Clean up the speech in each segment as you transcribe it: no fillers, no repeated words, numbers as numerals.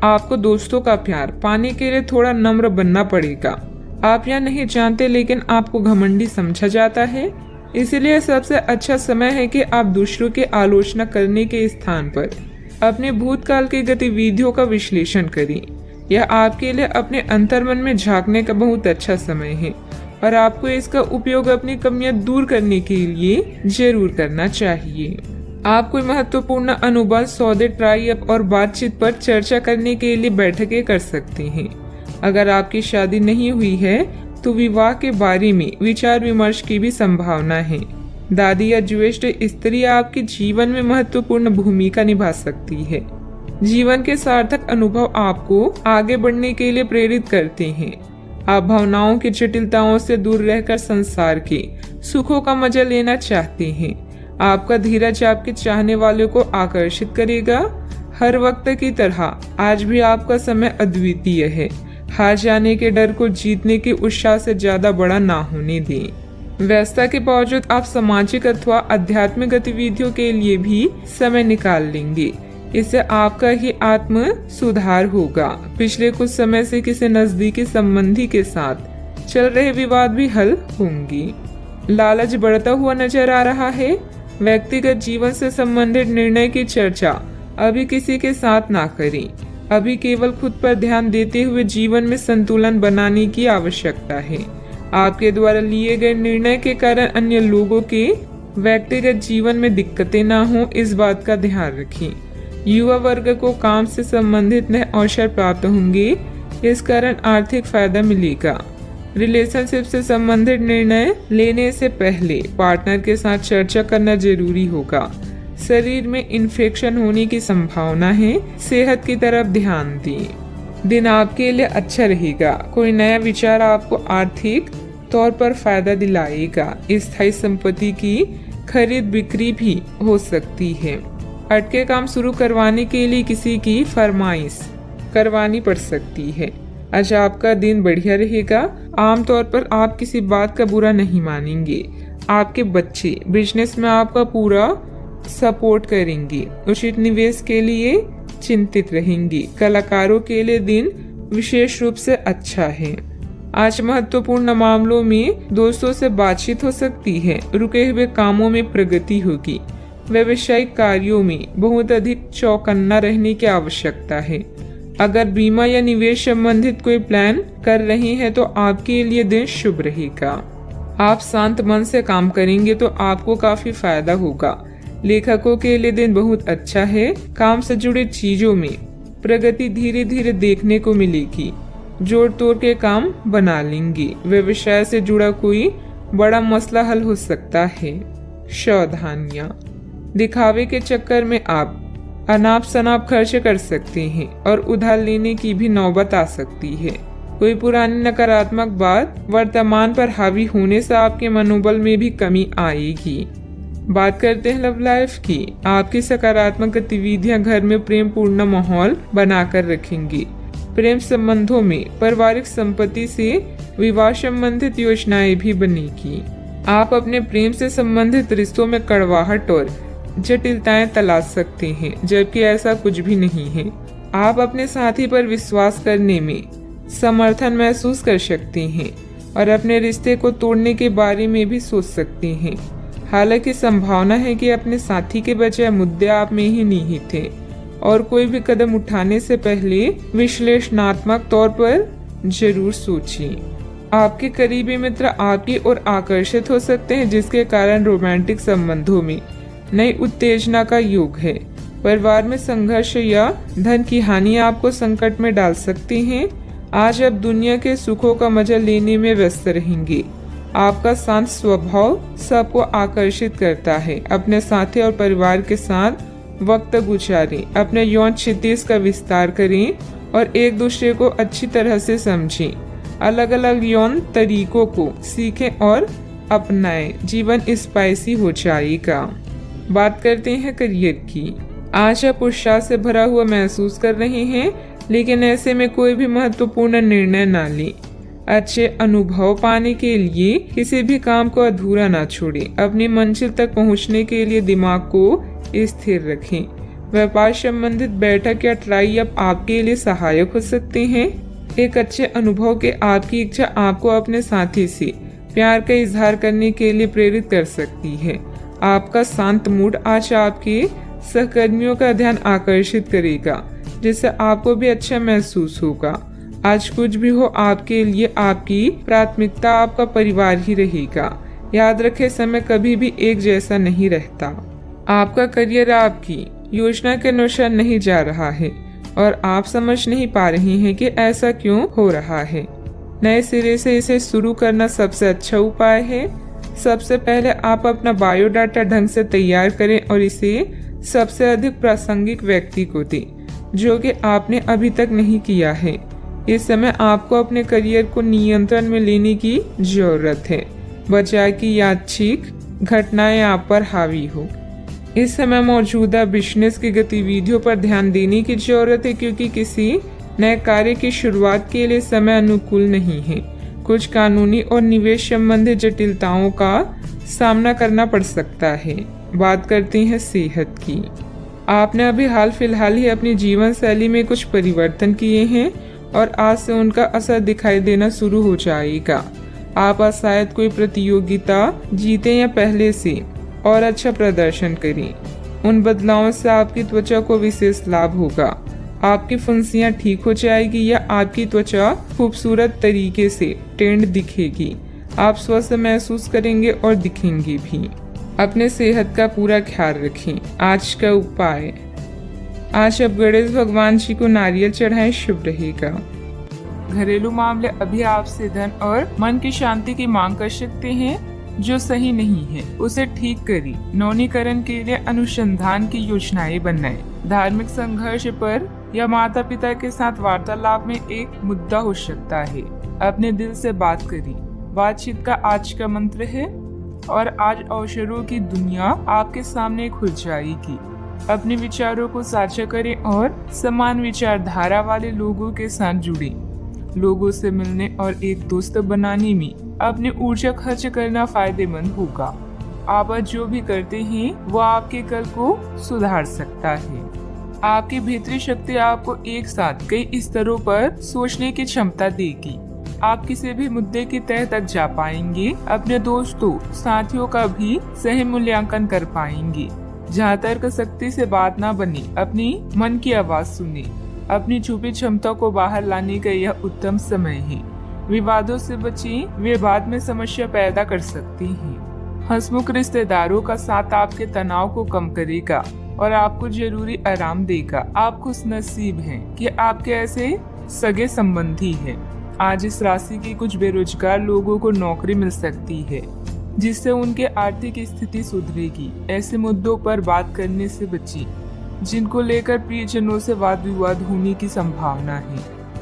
आपको दोस्तों का प्यार पाने के लिए थोड़ा नम्र बनना पड़ेगा। आप यह नहीं जानते लेकिन आपको घमंडी समझा जाता है, इसलिए सबसे अच्छा समय है कि आप दूसरों की आलोचना करने के स्थान पर अपने भूतकाल की गतिविधियों का विश्लेषण करें। यह आपके लिए अपने अंतर्मन में झांकने का बहुत अच्छा समय है और आपको इसका उपयोग अपनी कमियां दूर करने के लिए जरूर करना चाहिए। आप कोई महत्वपूर्ण अनुबंध, सौदे, ट्राई अप और बातचीत पर चर्चा करने के लिए बैठकें कर सकते हैं। अगर आपकी शादी नहीं हुई है तो विवाह के बारे में विचार विमर्श की भी संभावना है। दादी या ज्येष्ठ स्त्री आपके जीवन में महत्वपूर्ण भूमिका निभा सकती है। जीवन के सार्थक अनुभव आपको आगे बढ़ने के लिए प्रेरित करते हैं। आप भावनाओं की जटिलताओं से दूर रहकर संसार के सुखों का मजा लेना चाहते हैं। आपका धीरज आपके चाहने वालों को आकर्षित करेगा। हर वक्त की तरह आज भी आपका समय अद्वितीय है। हार जाने के डर को जीतने के उत्साह से ज्यादा बड़ा ना होने दें। व्यस्तता के बावजूद आप सामाजिक अथवा आध्यात्मिक गतिविधियों के लिए भी समय निकाल लेंगे। इससे आपका ही आत्म सुधार होगा। पिछले कुछ समय से किसी नजदीकी संबंधी के साथ चल रहे विवाद भी हल होंगे। लालच बढ़ता हुआ नजर आ रहा है। व्यक्तिगत जीवन से संबंधित निर्णय की चर्चा अभी किसी के साथ ना करें। अभी केवल खुद पर ध्यान देते हुए जीवन में संतुलन बनाने की आवश्यकता है। आपके द्वारा लिए गए निर्णय के कारण अन्य लोगों के व्यक्तिगत जीवन में दिक्कतें ना हो, इस बात का ध्यान रखें। युवा वर्ग को काम से संबंधित नए अवसर प्राप्त होंगे, इस कारण आर्थिक फायदा मिलेगा। रिलेशनशिप से संबंधित निर्णय लेने से पहले पार्टनर के साथ चर्चा करना जरूरी होगा। शरीर में इन्फेक्शन होने की संभावना है, सेहत की तरफ ध्यान दें। दिन आपके लिए अच्छा रहेगा। कोई नया विचार आपको आर्थिक तौर पर फायदा दिलाएगा। स्थायी संपत्ति की खरीद बिक्री भी हो सकती है। अटके काम शुरू करवाने के लिए किसी की फरमाइश करवानी पड़ सकती है। आज आपका दिन बढ़िया रहेगा। आमतौर पर आप किसी बात का बुरा नहीं मानेंगे। आपके बच्चे बिजनेस में आपका पूरा सपोर्ट करेंगे। उचित निवेश के लिए चिंतित रहेंगे। कलाकारों के लिए दिन विशेष रूप से अच्छा है। आज महत्वपूर्ण मामलों में दोस्तों से बातचीत हो सकती है। रुके हुए कामों में प्रगति होगी। व्यावसायिक कार्यों में बहुत अधिक चौकन्ना रहने की आवश्यकता है। अगर बीमा या निवेश संबंधित कोई प्लान कर रहे हैं तो आपके लिए दिन शुभ रहेगा। आप शांत मन से काम करेंगे तो आपको काफी फायदा होगा। लेखकों के लिए दिन बहुत अच्छा है। काम से जुड़े चीजों में प्रगति धीरे धीरे देखने को मिलेगी। जोड़ तोड़ के काम बना लेंगे। व्यवसाय से जुड़ा कोई बड़ा मसला हल हो सकता है। सावधानियां, दिखावे के चक्कर में आप अनाप शनाप खर्च कर सकते हैं और उधार लेने की भी नौबत आ सकती है। कोई पुरानी नकारात्मक बात वर्तमान पर हावी होने से आपके मनोबल में भी कमी आएगी। बात करते हैं लव लाइफ की। आपकी सकारात्मक गतिविधियां घर में प्रेम पूर्ण माहौल बनाकर रखेंगी। प्रेम संबंधों में पारिवारिक संपत्ति से विवाह संबंधित योजनाएं भी बनेगी। आप अपने प्रेम से संबंधित रिश्तों में कड़वाहट और जटिलताएं तलाश सकते हैं, जबकि ऐसा कुछ भी नहीं है। आप अपने साथी पर विश्वास करने में समर्थन महसूस कर सकते हैं और अपने रिश्ते को तोड़ने के बारे में भी सोच सकते हैं। हालांकि संभावना है कि अपने साथी के बजाय मुद्दे आप में ही निहित थे और कोई भी कदम उठाने से पहले विश्लेषणात्मक तौर पर जरूर सोचें। आपके करीबी मित्र आपकी ओर आकर्षित हो सकते हैं, जिसके कारण रोमांटिक संबंधों में नई उत्तेजना का योग है। परिवार में संघर्ष या धन की हानि आपको संकट में डाल सकते हैं। आज आप दुनिया के सुखों का मजा लेने में व्यस्त रहेंगे। आपका शांत स्वभाव सबको आकर्षित करता है। अपने साथी और परिवार के साथ वक्त गुजारें। अपने यौन क्षितिज का विस्तार करें और एक दूसरे को अच्छी तरह से समझें। अलग अलग यौन तरीकों को सीखें और अपनाएं। जीवन स्पाइसी हो जाएगा। बात करते हैं करियर की। आज आप उत्साह से भरा हुआ महसूस कर रहे हैं, लेकिन ऐसे में कोई भी महत्वपूर्ण निर्णय ना लें। अच्छे अनुभव पाने के लिए किसी भी काम को अधूरा ना छोड़ें। अपनी मंजिल तक पहुंचने के लिए दिमाग को स्थिर रखें। व्यापार संबंधित बैठक या ट्राई अप आपके लिए सहायक हो सकते हैं। एक अच्छे अनुभव के आपकी इच्छा आपको अपने साथी से प्यार का इजहार करने के लिए प्रेरित कर सकती है। आपका शांत मूड आज आपके सहकर्मियों का ध्यान आकर्षित करेगा, जिससे आपको भी अच्छा महसूस होगा। आज कुछ भी हो, आपके लिए आपकी प्राथमिकता आपका परिवार ही रहेगा। याद रखें, समय कभी भी एक जैसा नहीं रहता। आपका करियर आपकी योजना के अनुसार नहीं जा रहा है और आप समझ नहीं पा रहे हैं कि ऐसा क्यों हो रहा है। नए सिरे से इसे शुरू करना सबसे अच्छा उपाय है। सबसे पहले आप अपना बायोडाटा ढंग से तैयार करें और इसे सबसे अधिक प्रासंगिक व्यक्ति को दें, जो कि आपने अभी तक नहीं किया है। इस समय आपको अपने करियर को नियंत्रण में लेने की जरूरत है, बजाय कि यादृच्छिक घटनाएं आप पर हावी हो। इस समय मौजूदा बिजनेस की गतिविधियों पर ध्यान देने की जरूरत है, क्योंकि किसी नए कार्य की शुरुआत के लिए समय अनुकूल नहीं है। कुछ कानूनी और निवेश संबंधी जटिलताओं का सामना करना पड़ सकता है। बात करते हैं सेहत की। आपने अभी हाल फिलहाल ही अपनी जीवन शैली में कुछ परिवर्तन किए हैं और आज से उनका असर दिखाई देना शुरू हो जाएगा। आप शायद कोई प्रतियोगिता जीते या पहले से और अच्छा प्रदर्शन करें। उन बदलावों से आपकी त्वचा को विशेष लाभ होगा। आपकी फुंसियां ठीक हो जाएगी या आपकी त्वचा खूबसूरत तरीके से टेंड दिखेगी। आप स्वस्थ महसूस करेंगे और दिखेंगे भी। अपने सेहत का पूरा ख्याल रखें। आज का उपाय, आज अब गणेश भगवान जी को नारियल चढ़ाएं, शुभ रहेगा। घरेलू मामले अभी आपसे धन और मन की शांति की मांग कर सकते हैं। जो सही नहीं है उसे ठीक करें। नवीनीकरण के लिए अनुसंधान की योजनाएं बनाएं। धार्मिक संघर्ष पर या माता पिता के साथ वार्तालाप में एक मुद्दा हो सकता है। अपने दिल से बात करें। बातचीत का आज का मंत्र है और आज अवसरों की दुनिया आपके सामने खुल जाएगी। अपने विचारों को साझा करें और समान विचारधारा वाले लोगों के साथ जुड़ें। लोगों से मिलने और एक दोस्त बनाने में अपनी ऊर्जा खर्च करना फायदेमंद होगा। आप जो भी करते हैं वो आपके कल को सुधार सकता है। आपकी भीतरी शक्ति आपको एक साथ कई स्तरों पर सोचने की क्षमता देगी। आप किसी भी मुद्दे की तह तक जा पाएंगे। अपने दोस्तों साथियों का भी सही मूल्यांकन कर पाएंगे। जहाँ तर्क शक्ति से बात ना बने, अपनी मन की आवाज सुने। अपनी छुपी क्षमता को बाहर लाने का यह उत्तम समय है। विवादों से बचें, वे बाद में समस्या पैदा कर सकती हैं। हंसमुख रिश्तेदारों का साथ आपके तनाव को कम करेगा और आपको जरूरी आराम देगा। आप खुशनसीब हैं कि आपके ऐसे सगे संबंधी हैं। आज इस राशि की कुछ बेरोजगार लोगों को नौकरी मिल सकती है, जिससे उनके आर्थिक स्थिति सुधरेगी। ऐसे मुद्दों पर बात करने से बचें जिनको लेकर प्रियजनों से वाद विवाद होने की संभावना है।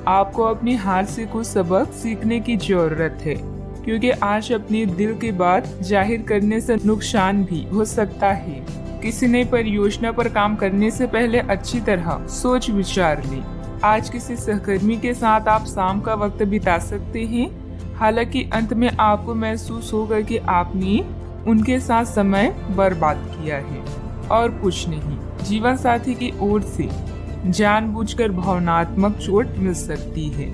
आपको अपनी हार से कुछ सबक सीखने की जरूरत है, क्योंकि आज अपने दिल की बात जाहिर करने से नुकसान भी हो सकता है। किसी नई परियोजना पर काम करने से पहले अच्छी तरह सोच विचार लें। आज किसी सहकर्मी के साथ आप शाम का वक्त बिता सकते हैं। हालांकि अंत में आपको महसूस होगा कि आपने उनके साथ समय बर्बाद किया है और कुछ नहीं। जीवन साथी की ओर से जानबूझकर भावनात्मक चोट मिल सकती है,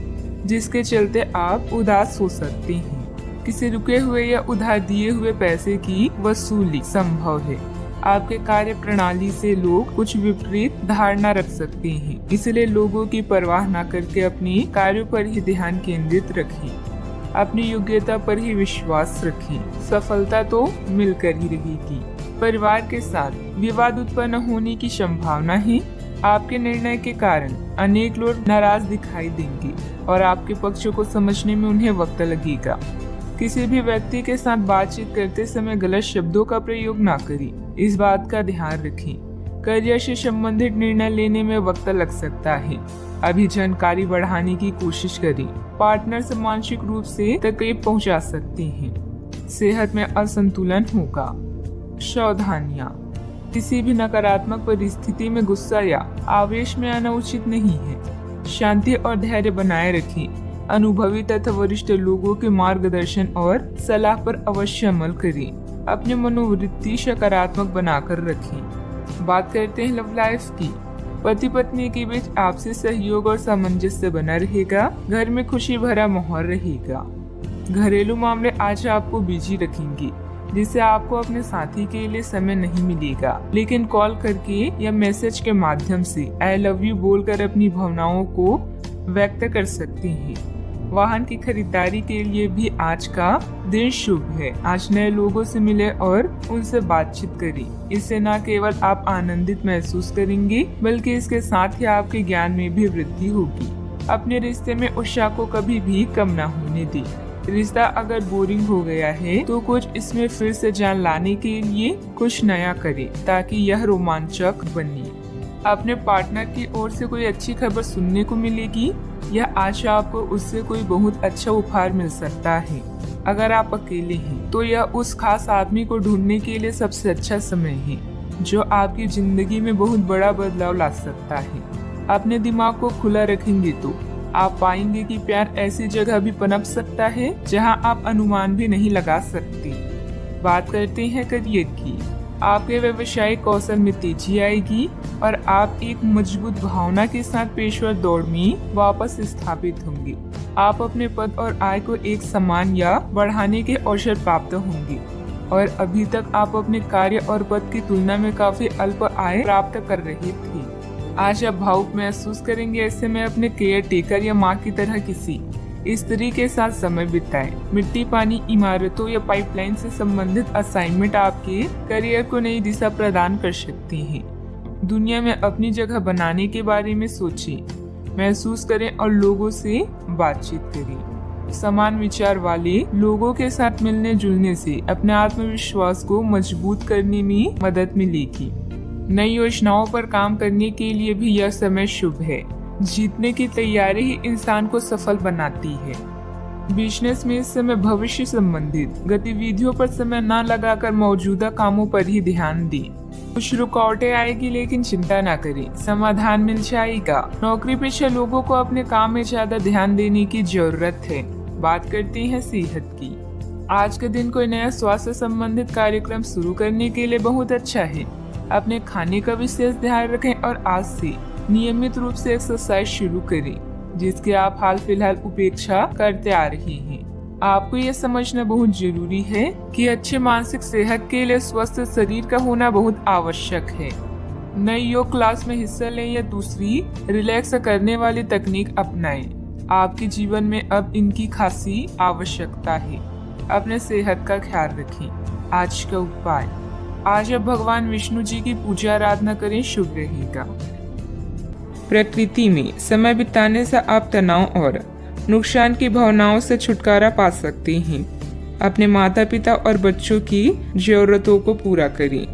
जिसके चलते आप उदास हो सकते हैं। किसी रुके हुए या उधार दिए हुए पैसे की वसूली संभव है। आपके कार्य प्रणाली से लोग कुछ विपरीत धारणा रख सकते हैं, इसलिए लोगों की परवाह न करके अपने कार्यों पर ही ध्यान केंद्रित रखें। अपनी योग्यता पर ही विश्वास रखें। सफलता तो मिलकर ही रहेगी। परिवार के साथ विवाद उत्पन्न होने की संभावना है। आपके निर्णय के कारण अनेक लोग नाराज दिखाई देंगे और आपके पक्षों को समझने में उन्हें वक्त लगेगा। किसी भी व्यक्ति के साथ बातचीत करते समय गलत शब्दों का प्रयोग न करें, इस बात का ध्यान रखें। करियर से संबंधित निर्णय लेने में वक्त लग सकता है। अभी जानकारी बढ़ाने की कोशिश करें। पार्टनर से मानसिक रूप से तकलीफ पहुंचा सकते हैं। सेहत में असंतुलन होगा। सावधानियां, किसी भी नकारात्मक परिस्थिति में गुस्सा या आवेश में आना उचित नहीं है। शांति और धैर्य बनाए रखें। अनुभवी तथा वरिष्ठ लोगों के मार्गदर्शन और सलाह पर अवश्य अमल करें। अपनी मनोवृत्ति सकारात्मक बनाकर रखें। बात करते हैं लव लाइफ की। पति पत्नी के बीच आपसी सहयोग और सामंजस्य बना रहेगा। घर में खुशी भरा माहौल रहेगा। घरेलू मामले आज आपको बिजी रखेंगे, जिससे आपको अपने साथी के लिए समय नहीं मिलेगा, लेकिन कॉल करके या मैसेज के माध्यम से आई लव यू बोलकर अपनी भावनाओं को व्यक्त कर सकते हैं। वाहन की खरीदारी के लिए भी आज का दिन शुभ है। आज नए लोगों से मिले और उनसे बातचीत करें। इससे न केवल आप आनंदित महसूस करेंगे, बल्कि इसके साथ ही आपके ज्ञान में भी वृद्धि होगी। अपने रिश्ते में उत्साह को कभी भी कम न होने दें। रिश्ता अगर बोरिंग हो गया है तो कुछ इसमें फिर से जान लाने के लिए कुछ नया करें, ताकि यह रोमांचक बने। अपने पार्टनर की ओर से कोई अच्छी खबर सुनने को मिलेगी या आज आपको उससे कोई बहुत अच्छा उपहार मिल सकता है। अगर आप अकेले हैं तो यह उस खास आदमी को ढूंढने के लिए सबसे अच्छा समय है, जो आपकी जिंदगी में बहुत बड़ा बदलाव ला सकता है। अपने दिमाग को खुला रखेंगे तो आप पाएंगे कि प्यार ऐसी जगह भी पनप सकता है जहां आप अनुमान भी नहीं लगा सकते। बात करते हैं करियर की। आपके व्यवसायिक कौशल में तेजी आएगी और आप एक मजबूत भावना के साथ पेशेवर दौड़ में वापस स्थापित होंगे। आप अपने पद और आय को एक समान या बढ़ाने के अवसर प्राप्त होंगे और अभी तक आप अपने कार्य और पद की तुलना में काफी अल्प आय प्राप्त कर रहे थे। आज आप भावुक महसूस करेंगे। ऐसे में अपने केयर टेकर या माँ की तरह किसी स्त्री के साथ समय बिताएं। मिट्टी, पानी, इमारतों या पाइपलाइन से संबंधित असाइनमेंट आपके करियर को नई दिशा प्रदान कर सकती हैं। दुनिया में अपनी जगह बनाने के बारे में सोचें, महसूस करें और लोगों से बातचीत करें। समान विचार वाले लोगों के साथ मिलने जुलने से अपने आत्मविश्वास को मजबूत करने में मदद मिलेगी। नई योजनाओं पर काम करने के लिए भी यह समय शुभ है। जीतने की तैयारी ही इंसान को सफल बनाती है। बिजनेस में इस समय भविष्य संबंधित गतिविधियों पर समय न लगाकर मौजूदा कामों पर ही ध्यान दें। कुछ रुकावटें आएगी, लेकिन चिंता न करें, समाधान मिल जाएगा। नौकरी पेशा लोगों को अपने काम में ज्यादा ध्यान देने की जरूरत है। बात करते हैं सेहत की। आज के दिन कोई नया स्वास्थ्य संबंधित कार्यक्रम शुरू करने के लिए बहुत अच्छा है। अपने खाने का विशेष ध्यान रखें और आज से नियमित रूप से एक्सरसाइज शुरू करें, जिसकी आप हाल फिलहाल उपेक्षा करते आ रहे हैं। आपको यह समझना बहुत जरूरी है कि अच्छे मानसिक सेहत के लिए स्वस्थ शरीर का होना बहुत आवश्यक है। नई योग क्लास में हिस्सा लें या दूसरी रिलैक्स करने वाली तकनीक अपनाएं। आपके जीवन में अब इनकी खासी आवश्यकता है। अपने सेहत का ख्याल रखें। आज का उपाय, आज आप भगवान विष्णु जी की पूजा आराधना करें, शुभ रहेगा। प्रकृति में समय बिताने से आप तनाव और नुकसान की भावनाओं से छुटकारा पा सकते हैं। अपने माता पिता और बच्चों की जरूरतों को पूरा करें।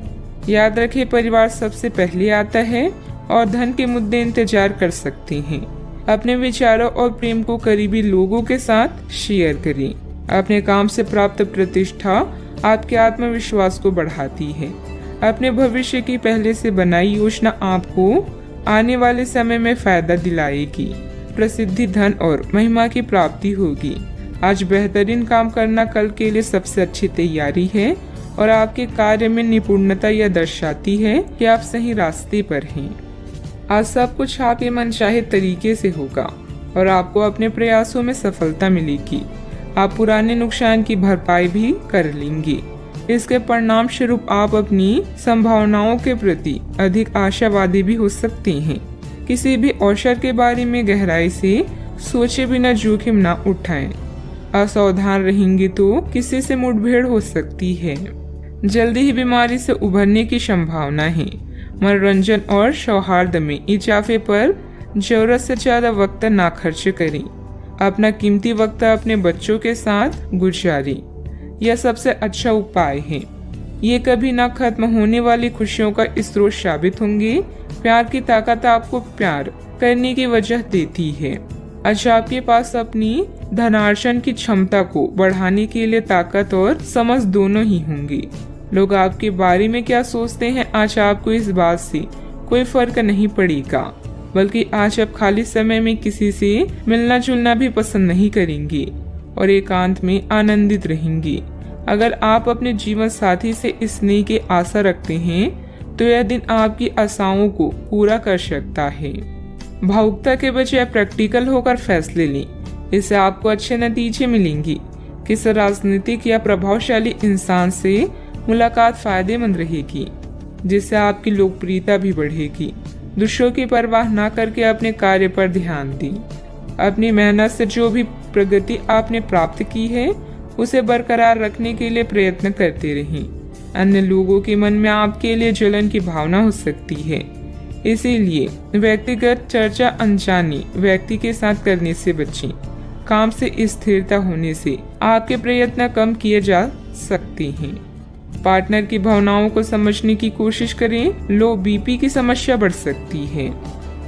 याद रखें, परिवार सबसे पहले आता है और धन के मुद्दे इंतजार कर सकते हैं। अपने विचारों और प्रेम को करीबी लोगों के साथ शेयर करें। अपने काम से प्राप्त प्रतिष्ठा आपके आत्मविश्वास को बढ़ाती है। अपने भविष्य की पहले से बनाई योजना आपको आने वाले समय में फायदा दिलाएगी। प्रसिद्धि, धन और महिमा की प्राप्ति होगी। आज बेहतरीन काम करना कल के लिए सबसे अच्छी तैयारी है और आपके कार्य में निपुणता यह दर्शाती है कि आप सही रास्ते पर हैं। आज सब कुछ आपके मनचाहे तरीके से होगा और आपको अपने प्रयासों में सफलता मिलेगी। आप पुराने नुकसान की भरपाई भी कर लेंगे। इसके परिणाम स्वरूप आप अपनी संभावनाओं के प्रति अधिक आशावादी भी हो सकते हैं। किसी भी अवसर के बारे में गहराई से सोचे बिना जोखिम न उठाएं। असावधान रहेंगे तो किसी से मुठभेड़ हो सकती है। जल्दी ही बीमारी से उभरने की संभावना है। मनोरंजन और सौहार्द में इजाफे पर जरूरत से ज्यादा वक्त ना खर्च करें। अपना कीमती वक्त अपने बच्चों के साथ गुजारें। यह सबसे अच्छा उपाय है। ये कभी ना खत्म होने वाली खुशियों का स्रोत साबित होंगे। प्यार की ताकत आपको प्यार करने की वजह देती है। आज आपके पास अपनी धनार्जन की क्षमता को बढ़ाने के लिए ताकत और समझ दोनों ही होंगी। लोग आपके बारे में क्या सोचते हैं, आज आपको इस बात से कोई फर्क नहीं पड़ेगा, बल्कि आज आप खाली समय में किसी से मिलना जुलना भी पसंद नहीं करेंगे और एकांत में आनंदित रहेंगे। अगर आप अपने जीवन साथी से स्नेह की आशा रखते हैं तो यह दिन आपकी आशाओं को पूरा कर सकता है। भावुकता के बजाय प्रैक्टिकल होकर फैसले लें, इससे आपको अच्छे नतीजे मिलेंगे। किसी राजनीतिक या प्रभावशाली इंसान से मुलाकात फायदेमंद रहेगी, जिससे आपकी लोकप्रियता भी बढ़ेगी। दूसरों की परवाह न करके अपने कार्य पर ध्यान दें। अपनी मेहनत से जो भी प्रगति आपने प्राप्त की है उसे बरकरार रखने के लिए प्रयत्न करते रहें। अन्य लोगों के मन में आपके लिए जलन की भावना हो सकती है, इसीलिए व्यक्तिगत चर्चा अनजाने व्यक्ति के साथ करने से बचें। काम से स्थिरता होने से आपके प्रयत्न कम किए जा सकते हैं। पार्टनर की भावनाओं को समझने की कोशिश करें, लो बीपी की समस्या बढ़ सकती है।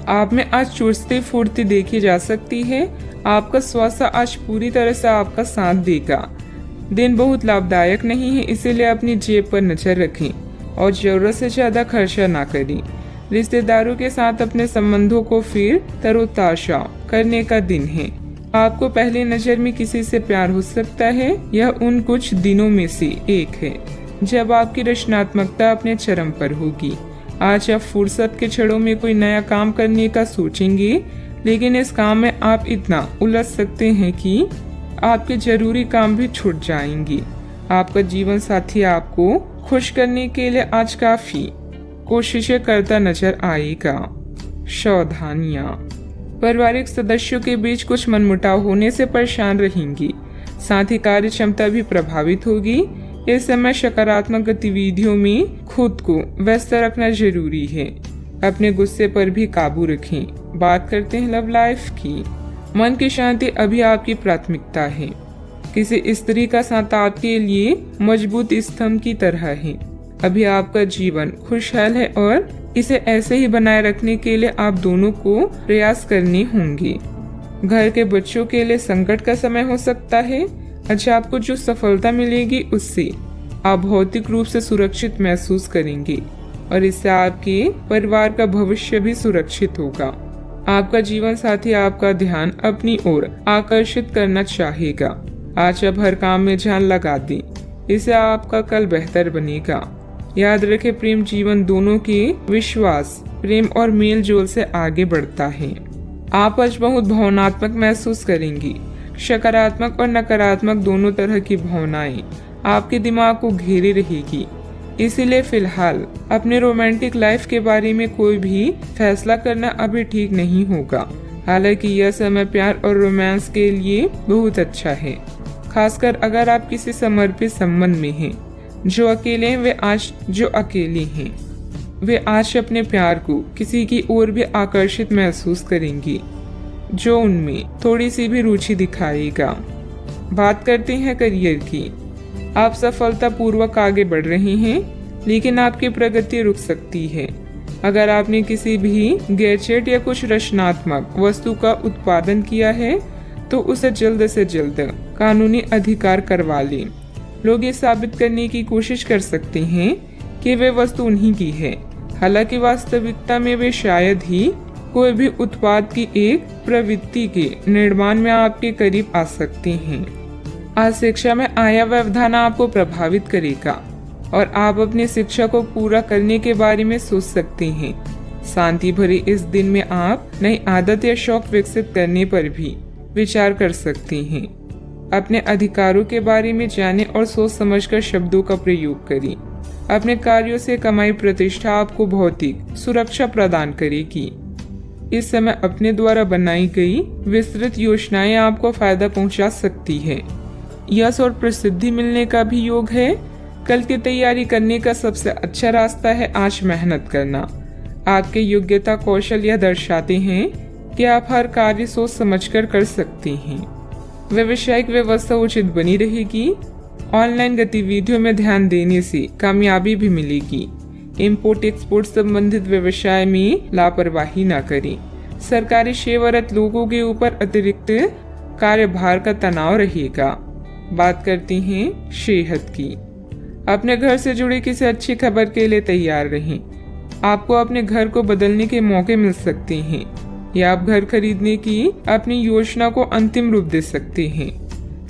आप में आज चुस्ती फुर्ती देखी जा सकती है। आपका स्वास्थ्य आज पूरी तरह से आपका साथ देगा। दिन बहुत लाभदायक नहीं है, इसीलिए अपनी जेब पर नजर रखें और जरूरत से ज्यादा खर्चा ना करें। रिश्तेदारों के साथ अपने संबंधों को फिर तरोताजा करने का दिन है। आपको पहली नजर में किसी से प्यार हो सकता है। यह उन कुछ दिनों में से एक है जब आपकी रचनात्मकता अपने चरम पर होगी। आज आप फुर्सत के क्षणों में कोई नया काम करने का सोचेंगे, लेकिन इस काम में आप इतना उलझ सकते हैं कि आपके जरूरी काम भी छूट जाएंगे। आपका जीवन साथी आपको खुश करने के लिए आज काफी कोशिशें करता नजर आएगा। सावधानियां, पारिवारिक सदस्यों के बीच कुछ मनमुटाव होने से परेशान रहेंगी, साथ ही कार्य क्षमता भी प्रभावित होगी। इस समय सकारात्मक गतिविधियों में खुद को व्यस्त रखना जरूरी है। अपने गुस्से पर भी काबू रखें। बात करते हैं लव लाइफ की। मन की शांति अभी आपकी प्राथमिकता है। किसी स्त्री का साथ आपके लिए मजबूत स्तंभ की तरह है। अभी आपका जीवन खुशहाल है और इसे ऐसे ही बनाए रखने के लिए आप दोनों को प्रयास करने होंगे। घर के बच्चों के लिए संकट का समय हो सकता है। अच्छा, आपको जो सफलता मिलेगी उससे आप भौतिक रूप से सुरक्षित महसूस करेंगे और इससे आपके परिवार का भविष्य भी सुरक्षित होगा। आपका जीवन साथी आपका ध्यान अपनी ओर आकर्षित करना चाहेगा। आज आप हर काम में जान लगा दें, इससे आपका कल बेहतर बनेगा। याद रखें, प्रेम जीवन दोनों के विश्वास, प्रेम और मेल जोल से आगे बढ़ता है। आप आज बहुत भावनात्मक महसूस करेंगी। सकारात्मक और नकारात्मक दोनों तरह की भावनाएं आपके दिमाग को घेरे रहेगी। इसीलिए फिलहाल अपने रोमांटिक लाइफ के बारे में कोई भी फैसला करना अभी ठीक नहीं होगा। हालांकि यह समय प्यार और रोमांस के लिए बहुत अच्छा है, खासकर अगर आप किसी समर्पित संबंध में हैं। जो अकेले हैं वे आज अपने प्यार को किसी की ओर भी आकर्षित महसूस करेंगी जो उनमें थोड़ी सी भी रुचि दिखाएगा। बात करते हैं करियर की। आप सफलतापूर्वक आगे बढ़ रहे हैं, लेकिन आपकी प्रगति रुक सकती है। अगर आपने किसी भी गैजेट या कुछ रचनात्मक वस्तु का उत्पादन किया है तो उसे जल्द से जल्द कानूनी अधिकार करवा लें। लोग ये साबित करने की कोशिश कर सकते हैं कि वे वस्तु उन्हीं की है, हालांकि वास्तविकता में वे शायद ही कोई भी उत्पाद की एक प्रवृत्ति के निर्माण में आपके करीब आ सकते हैं। आज शिक्षा में आया व्यवधान आपको प्रभावित करेगा और आप अपनी शिक्षा को पूरा करने के बारे में सोच सकते हैं। शांति भरे इस दिन में आप नई आदत या शौक विकसित करने पर भी विचार कर सकते हैं। अपने अधिकारों के बारे में जानें और सोच समझकर शब्दों का प्रयोग करें। अपने कार्यों से कमाई प्रतिष्ठा आपको भौतिक सुरक्षा प्रदान करेगी। इस समय अपने द्वारा बनाई गई विस्तृत योजनाएं आपको फायदा पहुंचा सकती है। यश और प्रसिद्धि मिलने का भी योग है। कल की तैयारी करने का सबसे अच्छा रास्ता है आज मेहनत करना। आपके योग्यता कौशल यह दर्शाते हैं कि आप हर कार्य सोच समझकर कर सकते हैं। व्यावसायिक व्यवस्था उचित बनी रहेगी। ऑनलाइन गतिविधियों में ध्यान देने से कामयाबी भी मिलेगी। इम्पोर्ट एक्सपोर्ट संबंधित व्यवसाय में लापरवाही न करें। सरकारी सेवारत लोगों के ऊपर अतिरिक्त कार्यभार का तनाव रहेगा। बात करते हैं सेहत की। अपने घर से जुड़ी किसी अच्छी खबर के लिए तैयार रहें। आपको अपने घर को बदलने के मौके मिल सकते हैं या आप घर खरीदने की अपनी योजना को अंतिम रूप दे सकते हैं।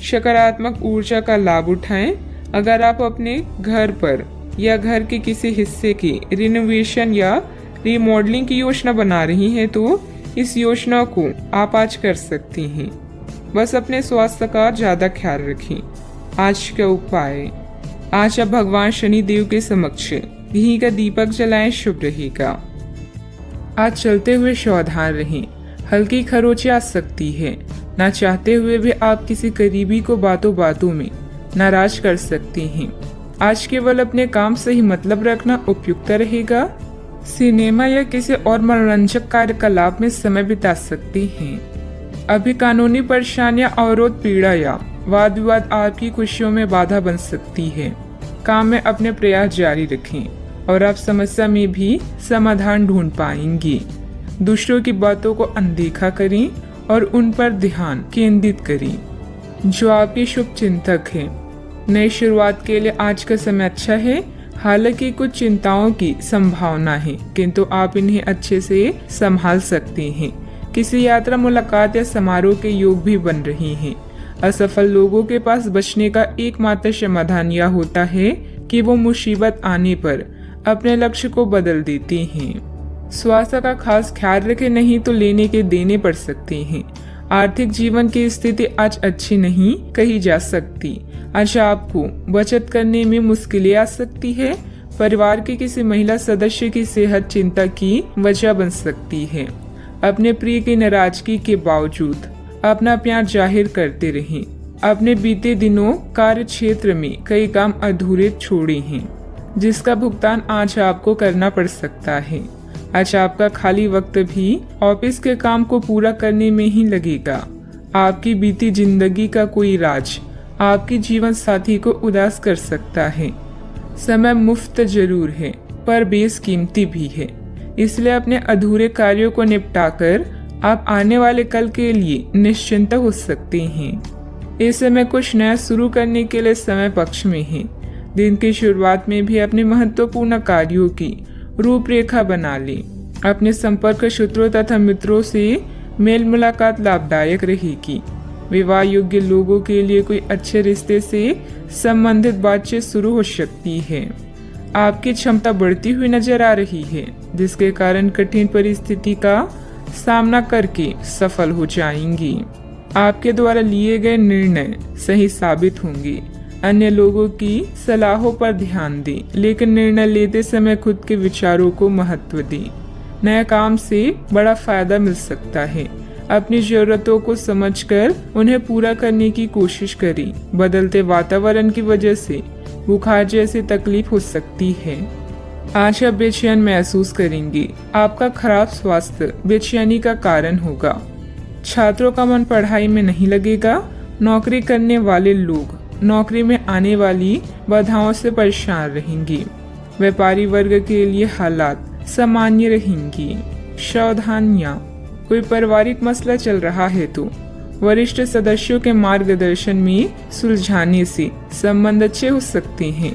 सकारात्मक ऊर्जा का लाभ उठाएं। अगर आप अपने घर पर या घर के किसी हिस्से की रिनोवेशन या रिमॉडलिंग की योजना बना रही हैं तो इस योजना को आप आज कर सकती हैं। बस अपने स्वास्थ्य का ज़्यादा ख्याल रखें। आज का उपाय, आज आप भगवान शनि देव के समक्ष घी का दीपक जलाएं, शुभ रहेगा। आज चलते हुए सावधान रहें, हल्की खरोंच आ सकती है। ना चाहते हुए भी आप किसी करीबी को बातों बातों में नाराज कर सकती हैं। आज केवल अपने काम से ही मतलब रखना उपयुक्त रहेगा। सिनेमा या किसी और मनोरंजक कार्यकलाप में समय बिता सकती हैं। अभी कानूनी परेशानियां, अवरोध, पीड़ा या वाद विवाद आपकी खुशियों में बाधा बन सकती है। काम में अपने प्रयास जारी रखें और आप समस्या में भी समाधान ढूंढ पाएंगी। दूसरों की बातों को अनदेखा करें और उन पर ध्यान केंद्रित करें जो आपके शुभ चिंतक हैं। नई शुरुआत के लिए आज का समय अच्छा है। हालांकि कुछ चिंताओं की संभावना है, किंतु आप इन्हें अच्छे से संभाल सकते हैं। किसी यात्रा, मुलाकात या समारोह के योग भी बन रहे हैं। असफल लोगों के पास बचने का एकमात्र समाधान यह होता है कि वो मुसीबत आने पर अपने लक्ष्य को बदल देते हैं। स्वास्थ्य का खास ख्याल रखें, नहीं तो लेने के देने पड़ सकते हैं। आर्थिक जीवन की स्थिति आज अच्छी नहीं कही जा सकती। आज आपको बचत करने में मुश्किलें आ सकती है। परिवार के किसी महिला सदस्य की सेहत चिंता की वजह बन सकती है। अपने प्रिय की नाराजगी के बावजूद अपना प्यार जाहिर करते रहें। अपने बीते दिनों कार्य क्षेत्र में कई काम अधूरे छोड़े हैं, जिसका भुगतान आज आपको करना पड़ सकता है। आज आपका खाली वक्त भी ऑफिस के काम को पूरा करने में ही लगेगा। आपकी बीती जिंदगी का कोई राज आपकी जीवन साथी को उदास कर सकता है। समय मुफ्त जरूर है, पर बेशकीमती भी है। इसलिए अपने अधूरे कार्यों को निपटाकर आप आने वाले कल के लिए निश्चिंत हो सकते हैं। इस समय कुछ नया शुरू करने के लिए समय पक्ष में है। दिन की शुरुआत में भी अपने महत्वपूर्ण कार्यों की रूपरेखा बना लें। अपने संपर्क सूत्रों तथा मित्रों से मेल मुलाकात लाभदायक रहेगी। विवाह योग्य लोगों के लिए कोई अच्छे रिश्ते से संबंधित बातचीत शुरू हो सकती है। आपकी क्षमता बढ़ती हुई नजर आ रही है, जिसके कारण कठिन परिस्थिति का सामना करके सफल हो जाएंगी। आपके द्वारा लिए गए निर्णय सही साबित होंगे। अन्य लोगों की सलाहों पर ध्यान दें, लेकिन निर्णय लेते समय खुद के विचारों को महत्व दें। नए काम से बड़ा फायदा मिल सकता है। अपनी जरूरतों को समझकर उन्हें पूरा करने की कोशिश करें। बदलते वातावरण की वजह से बुखार जैसी तकलीफ हो सकती है। आज आप बेचैन महसूस करेंगे। आपका खराब स्वास्थ्य बेचैनी का कारण होगा। छात्रों का मन पढ़ाई में नहीं लगेगा। नौकरी करने वाले लोग नौकरी में आने वाली बाधाओं से परेशान रहेंगे। व्यापारी वर्ग के लिए हालात सामान्य रहेंगी। सावधानियां, कोई पारिवारिक मसला चल रहा है तो वरिष्ठ सदस्यों के मार्गदर्शन में सुलझाने से संबंध अच्छे हो सकते हैं।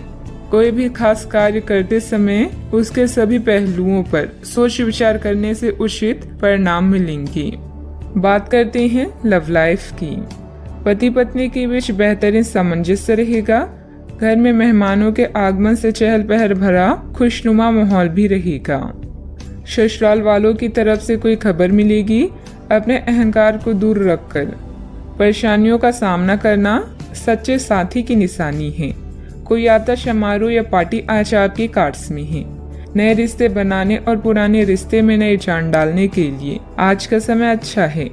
कोई भी खास कार्य करते समय उसके सभी पहलुओं पर सोच विचार करने से उचित परिणाम मिलेंगे। बात करते हैं लव लाइफ की। पति पत्नी के बीच बेहतरीन सामंजस्य रहेगा। घर में मेहमानों के आगमन से चहल पहल भरा खुशनुमा माहौल भी रहेगा। ससुराल वालों की तरफ से कोई खबर मिलेगी। अपने अहंकार को दूर रखकर परेशानियों का सामना करना सच्चे साथी की निशानी है। कोई यात्रा, समारोह या पार्टी आज आपके कार्ड्स में है। नए रिश्ते बनाने और पुराने रिश्ते में नई जान डालने के लिए आज का समय अच्छा है।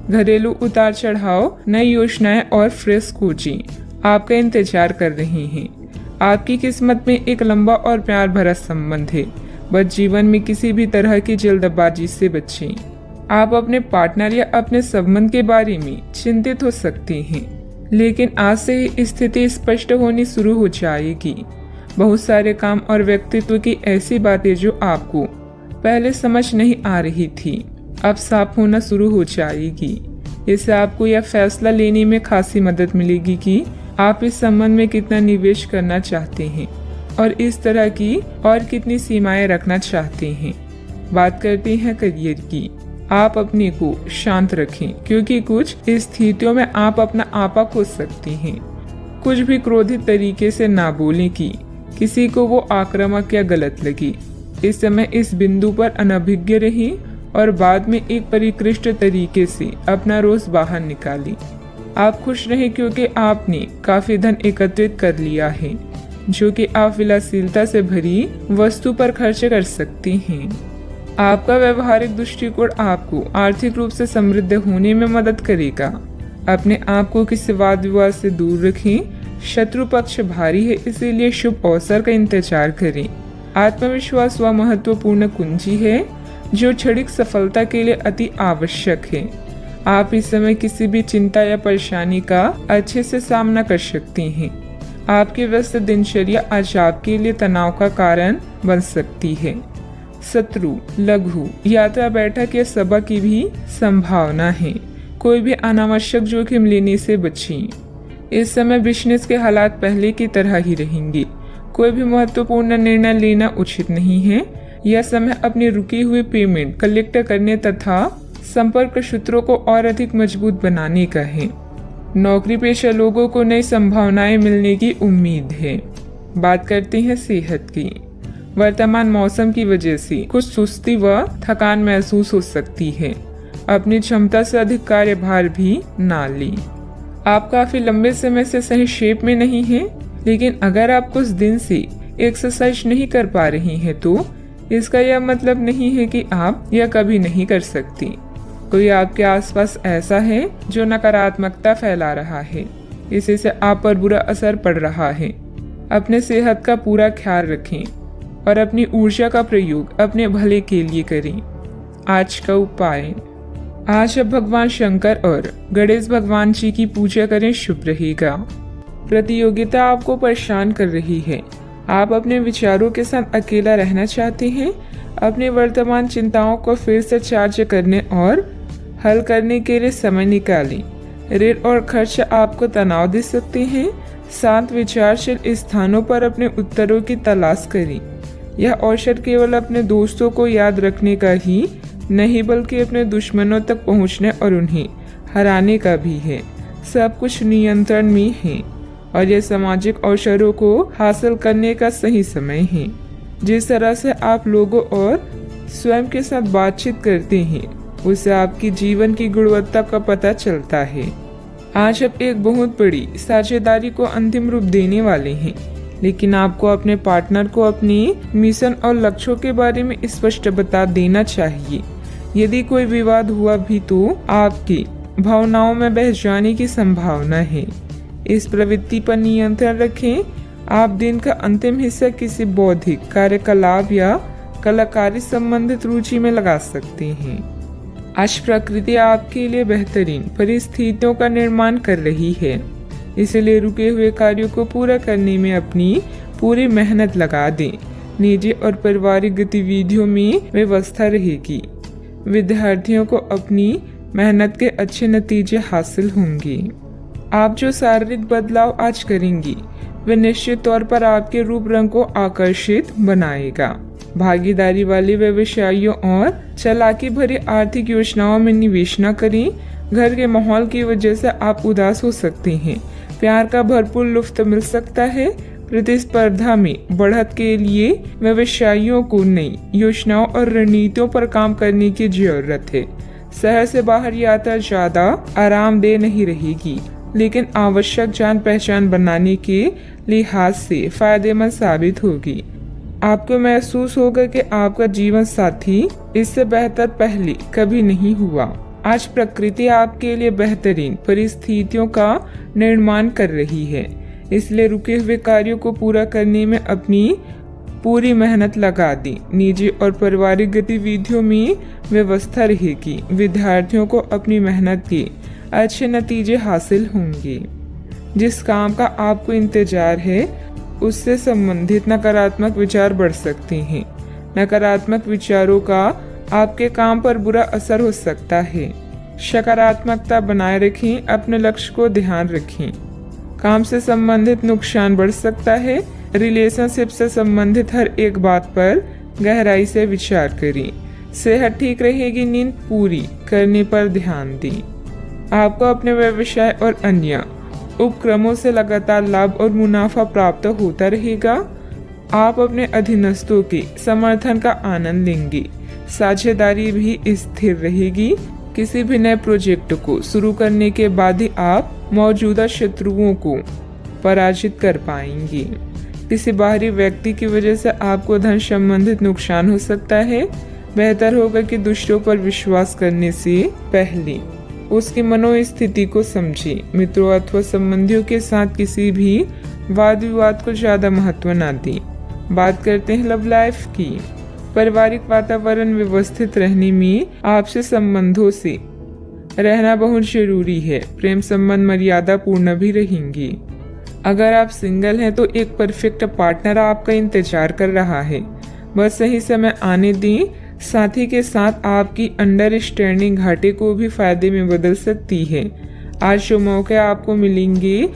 घरेलू उतार चढ़ाव, नई योजनाएं और फ्रेश खोजें आपका इंतजार कर रहे हैं। आपकी किस्मत में एक लंबा और प्यार भरा संबंध है। बस जीवन में किसी भी तरह की जल्दबाजी से बचें। आप अपने पार्टनर या अपने संबंध के बारे में चिंतित हो सकते हैं, लेकिन आज से ही स्थिति स्पष्ट होनी शुरू हो जाएगी। बहुत सारे काम और व्यक्तित्व की ऐसी बातें जो आपको पहले समझ नहीं आ रही थी, अब साफ होना शुरू हो जाएगी। इससे आपको यह फैसला लेने में खासी मदद मिलेगी कि आप इस संबंध में कितना निवेश करना चाहते हैं और इस तरह की और कितनी सीमाएं रखना चाहते हैं। बात करते हैं करियर की। आप अपने को शांत रखें, क्योंकि कुछ स्थितियों में आप अपना आपा खो सकते हैं। कुछ भी क्रोधित तरीके से ना बोलें कि किसी को वो आक्रामक या गलत लगी। इस समय इस बिंदु पर अनभिज्ञ रही और बाद में एक परिष्कृत तरीके से अपना रोज बाहर निकाली। आप खुश रहें क्योंकि आपने काफी धन एकत्रित कर लिया है जो कि आप विलासिता से भरी वस्तु पर खर्च कर सकते हैं। आपका व्यवहारिक दृष्टिकोण आपको आर्थिक रूप से समृद्ध होने में मदद करेगा। अपने आप को किसी वाद विवाद से दूर रखें। शत्रु पक्ष भारी है, इसीलिए शुभ अवसर का इंतजार करें। आत्मविश्वास वह महत्वपूर्ण कुंजी है जो क्षणिक सफलता के लिए अति आवश्यक है। आप इस समय किसी भी चिंता या परेशानी का अच्छे से सामना कर सकते हैं। आपकी व्यस्त दिनचर्या आज आपके लिए तनाव का कारण बन सकती है। शत्रु, लघु यात्रा, बैठक या सभा की भी संभावना है। कोई भी अनावश्यक जोखिम लेने से बचें। इस समय बिजनेस के हालात पहले की तरह ही रहेंगे। कोई भी महत्वपूर्ण निर्णय लेना उचित नहीं है। यह समय अपनी रुकी हुई पेमेंट कलेक्ट करने तथा संपर्क सूत्रों को और अधिक मजबूत बनाने का है। नौकरी पेशा लोगों को नई संभावनाएं मिलने की उम्मीद है। बात करते हैं सेहत की। वर्तमान मौसम की वजह से कुछ सुस्ती व थकान महसूस हो सकती है। अपनी क्षमता से अधिक कार्यभार भी ना लें। आप काफी लंबे समय से सही शेप में नहीं हैं, लेकिन अगर आप कुछ दिन से एक्सरसाइज नहीं कर पा रही हैं तो इसका यह मतलब नहीं है कि आप यह कभी नहीं कर सकती। कोई आपके आसपास ऐसा है जो नकारात्मकता फैला रहा है, इसी से आप पर बुरा असर पड़ रहा है। अपने सेहत का पूरा ख्याल रखें और अपनी ऊर्जा का प्रयोग अपने भले के लिए करें। आज का उपाय, आज अब भगवान शंकर और गणेश भगवान जी की पूजा करें, शुभ रहेगा। प्रतियोगिता आपको परेशान कर रही है। आप अपने विचारों के साथ अकेला रहना चाहते हैं। अपनी वर्तमान चिंताओं को फिर से चार्ज करने और हल करने के लिए समय निकालें। ऋण और खर्च आपको तनाव दे सकते हैं। शांत विचारशील स्थानों पर अपने उत्तरों की तलाश करें। यह अवसर केवल अपने दोस्तों को याद रखने का ही नहीं बल्कि अपने दुश्मनों तक पहुंचने और उन्हें हराने का भी है। सब कुछ नियंत्रण में है और यह सामाजिक अवसरों को हासिल करने का सही समय है। जिस तरह से आप लोगों और स्वयं के साथ बातचीत करते हैं उससे आपकी जीवन की गुणवत्ता का पता चलता है। आज आप एक बहुत बड़ी साझेदारी को अंतिम रूप देने वाले हैं, लेकिन आपको अपने पार्टनर को अपने मिशन और लक्ष्यों के बारे में स्पष्ट बता देना चाहिए। यदि कोई विवाद हुआ भी तो आपकी भावनाओं में बह जाने की संभावना है। इस प्रवृत्ति पर नियंत्रण रखें। आप दिन का अंतिम हिस्सा किसी बौद्धिक कार्यकलाप या कलाकारी संबंधित रुचि में लगा सकते हैं। आज प्रकृति आपके लिए बेहतरीन परिस्थितियों का निर्माण कर रही है, इसलिए रुके हुए कार्यों को पूरा करने में अपनी पूरी मेहनत लगा दें। निजी और पारिवारिक गतिविधियों में व्यवस्था रहेगी। विद्यार्थियों को अपनी मेहनत के अच्छे नतीजे हासिल होंगे। आप जो शारीरिक बदलाव आज करेंगी वे निश्चित तौर पर आपके रूप रंग को आकर्षित बनाएगा। भागीदारी वाले व्यवसायियों और चालाकी भरी आर्थिक योजनाओं में निवेश न करें। घर के माहौल की वजह से आप उदास हो सकते हैं। प्यार का भरपूर लुत्फ मिल सकता है। प्रतिस्पर्धा में बढ़त के लिए व्यवसायियों को नई योजनाओं और रणनीतियों पर काम करने की जरूरत है। शहर से बाहर यात्रा ज्यादा आरामदेह नहीं रहेगी, लेकिन आवश्यक जान पहचान बनाने के लिहाज से फायदेमंद साबित होगी। आपको महसूस होगा कि आपका जीवन साथी इससे बेहतर पहले कभी नहीं हुआ। आज प्रकृति आपके लिए बेहतरीन परिस्थितियों का निर्माण कर रही है, इसलिए रुके हुए कार्यों को पूरा करने में अपनी पूरी मेहनत लगा दी। निजी और पारिवारिक गतिविधियों में व्यवस्था रहेगी। विद्यार्थियों को अपनी मेहनत के अच्छे नतीजे हासिल होंगे। जिस काम का आपको इंतजार है उससे संबंधित नकारात्मक विचार बढ़ सकते हैं। नकारात्मक विचारों का आपके काम पर बुरा असर हो सकता है। सकारात्मकता बनाए रखें। अपने लक्ष्य को ध्यान रखें। काम से संबंधित नुकसान बढ़ सकता है। रिलेशनशिप से संबंधित हर एक बात पर गहराई से विचार करें। सेहत ठीक रहेगी। नींद पूरी करने पर ध्यान दें। आपको अपने व्यवसाय और अन्य उपक्रमों से लगातार लाभ और मुनाफा प्राप्त होता रहेगा। आप अपने अधीनस्थों के समर्थन का आनंद लेंगे। साझेदारी भी स्थिर रहेगी। किसी भी नए प्रोजेक्ट को शुरू करने के बाद ही आप मौजूदा शत्रुओं को पराजित कर पाएंगे। किसी बाहरी व्यक्ति की वजह से आपको धन संबंधित नुकसान हो सकता है। बेहतर होगा कि दूसरों पर विश्वास करने से पहले उसकी मनोस्थिति को समझें। मित्रों अथवा संबंधियों के साथ किसी भी वाद विवाद को ज्यादा महत्व न दें। बात करते हैं लव लाइफ की। पारिवारिक वातावरण व्यवस्थित रहने में आपसे संबंधों से रहना बहुत जरूरी है। प्रेम संबंध मर्यादा पूर्ण भी रहेंगे। अगर आप सिंगल हैं तो एक परफेक्ट पार्टनर आपका इंतजार कर रहा है, बस सही समय आने दें। साथी के साथ आपकी अंडरस्टैंडिंग घाटे को भी फायदे में बदल सकती है। आज जो मौके आपको मिलेंगे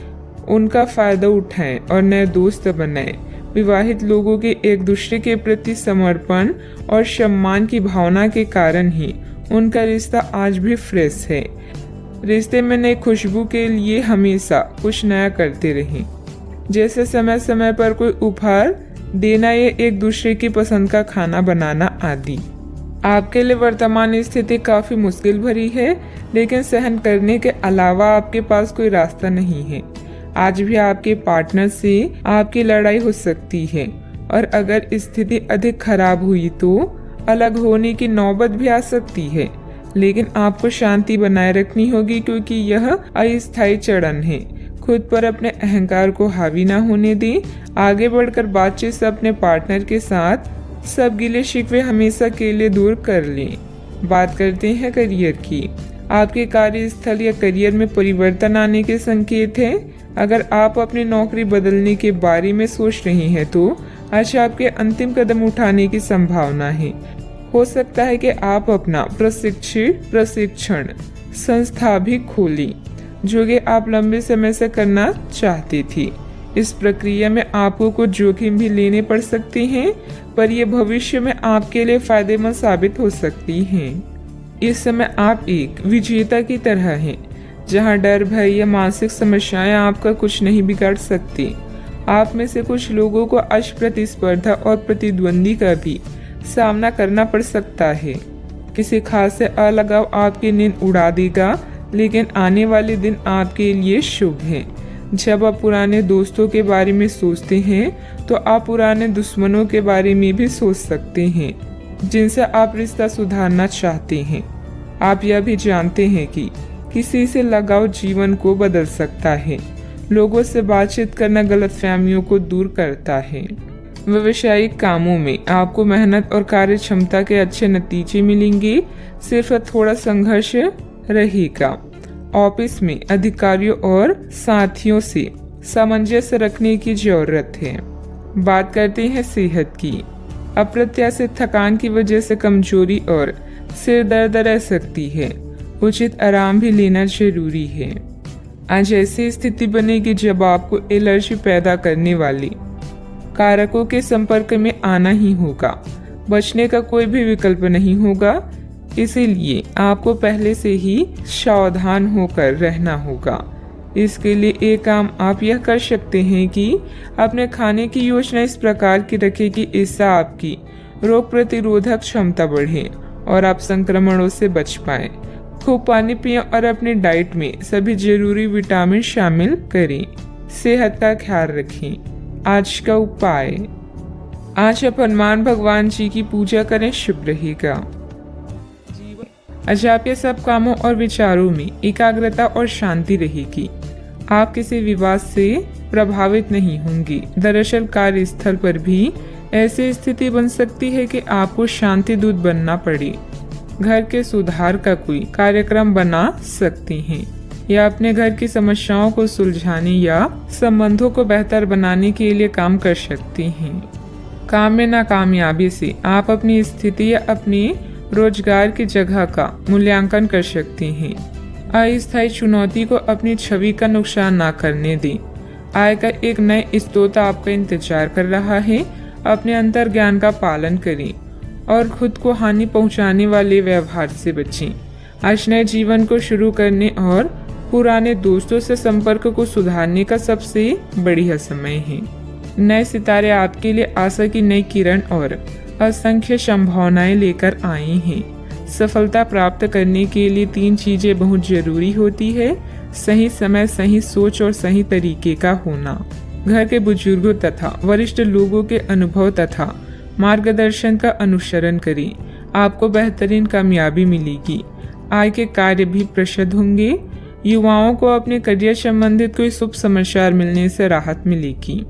उनका फायदा उठाएं और नए दोस्त बनाएं। विवाहित लोगों के एक दूसरे के प्रति समर्पण और सम्मान की भावना के कारण ही उनका रिश्ता आज भी फ्रेश है। रिश्ते में नई खुशबू के लिए हमेशा कुछ नया करते रहें, जैसे समय समय पर कोई उपहार देना या एक दूसरे की पसंद का खाना बनाना आदि। आपके लिए वर्तमान स्थिति काफी मुश्किल भरी है, लेकिन सहन करने के अलावा आपके पास कोई रास्ता नहीं है। आज भी आपके पार्टनर से आपकी लड़ाई हो सकती है और अगर स्थिति अधिक खराब हुई तो अलग होने की नौबत भी आ सकती है, लेकिन आपको शांति बनाए रखनी होगी क्योंकि यह अस्थायी चरण है। खुद पर अपने अहंकार को हावी ना होने दें। आगे बढ़कर बातचीत से अपने पार्टनर के साथ सब गिले शिकवे हमेशा के लिए दूर कर लें। बात करते हैं करियर की। आपके कार्यस्थल या करियर में परिवर्तन आने के संकेत हैं। अगर आप अपनी नौकरी बदलने के बारे में सोच रहे हैं तो आज आपके अंतिम कदम उठाने की संभावना है। हो सकता है कि आप अपना प्रशिक्षण संस्था भी खोलें, जो कि आप लंबे समय से करना चाहते थे। इस प्रक्रिया में आपको कुछ जोखिम भी लेने पड़ सकते हैं, पर यह भविष्य में आपके लिए फायदेमंद साबित हो सकती हैं। इस समय आप एक विजेता की तरह हैं, जहां डर, भय या मानसिक समस्याएं आपका कुछ नहीं बिगाड़ सकती। आप में से कुछ लोगों को आज प्रतिस्पर्धा और प्रतिद्वंदी का भी सामना करना पड़ सकता है। किसी खास से अलगाव आपकी नींद उड़ा देगा, लेकिन आने वाले दिन आपके लिए शुभ हैं। जब आप पुराने दोस्तों के बारे में सोचते हैं तो आप पुराने दुश्मनों के बारे में भी सोच सकते हैं, जिनसे आप रिश्ता सुधारना चाहते हैं। आप यह भी जानते हैं कि किसी से लगाव जीवन को बदल सकता है। लोगों से बातचीत करना गलतफहमियों को दूर करता है। व्यावसायिक कामों में आपको मेहनत और कार्य क्षमता के अच्छे नतीजे मिलेंगे, सिर्फ थोड़ा संघर्ष रहेगा। ऑफिस में अधिकारियों और साथियों से सामंजस्य रखने की जरूरत है। बात करते हैं सेहत की। अप्रत्याशित थकान की वजह से कमजोरी और सिर दर्द रह सकती है। उचित आराम भी लेना जरूरी है। आज ऐसी स्थिति बनेगी जब आपको एलर्जी पैदा करने वाली कारकों के संपर्क में आना ही होगा। बचने का कोई भी विकल्प नहीं होगा, इसीलिए आपको पहले से ही सावधान होकर रहना होगा। इसके लिए एक काम आप यह कर सकते हैं कि अपने खाने की योजना इस प्रकार की रखें कि इससे आपकी रोग प्रतिरोधक क्षमता बढ़े और आप संक्रमणों से बच पाएं। खूब पानी पिएं और अपनी डाइट में सभी जरूरी विटामिन शामिल करें। सेहत का ख्याल रखें। आज का उपाय, आज आप हनुमान भगवान जी की पूजा करें, शुभ रहेगा। आज आपके सब कामों और विचारों में एकाग्रता और शांति रहेगी। आप किसी विवाद से प्रभावित नहीं होंगी। दरअसल कार्यस्थल पर भी ऐसी स्थिति बन सकती है कि आपको शांति दूत बनना पड़े। घर के सुधार का कोई कार्यक्रम बना सकते हैं या अपने घर की समस्याओं को सुलझाने या संबंधों को बेहतर बनाने के लिए काम कर सकते हैं। काम में नाकामयाबी से आप अपनी स्थिति या अपनी रोजगार की जगह का मूल्यांकन कर सकते हैं। अस्थायी चुनौती को अपनी छवि का नुकसान ना करने दें। आय का एक नए स्रोत आपका इंतजार कर रहा है। अपने अंतर ज्ञान का पालन करें और खुद को हानि पहुंचाने वाले व्यवहार से बचें। आज नए जीवन को शुरू करने और पुराने दोस्तों से संपर्क को सुधारने का सबसे बढ़िया समय है। नए सितारे आपके लिए आशा की नई किरण और असंख्य संभावनाएं लेकर आए हैं। सफलता प्राप्त करने के लिए 3 चीजें बहुत जरूरी होती है: सही समय, सही सोच और सही तरीके का होना। घर के बुजुर्गों तथा वरिष्ठ लोगों के अनुभव तथा मार्गदर्शन का अनुसरण करें, आपको बेहतरीन कामयाबी मिलेगी। आय के कार्य भी प्रशस्त होंगे। युवाओं को अपने करियर संबंधित कोई शुभ समाचार मिलने से राहत मिलेगी।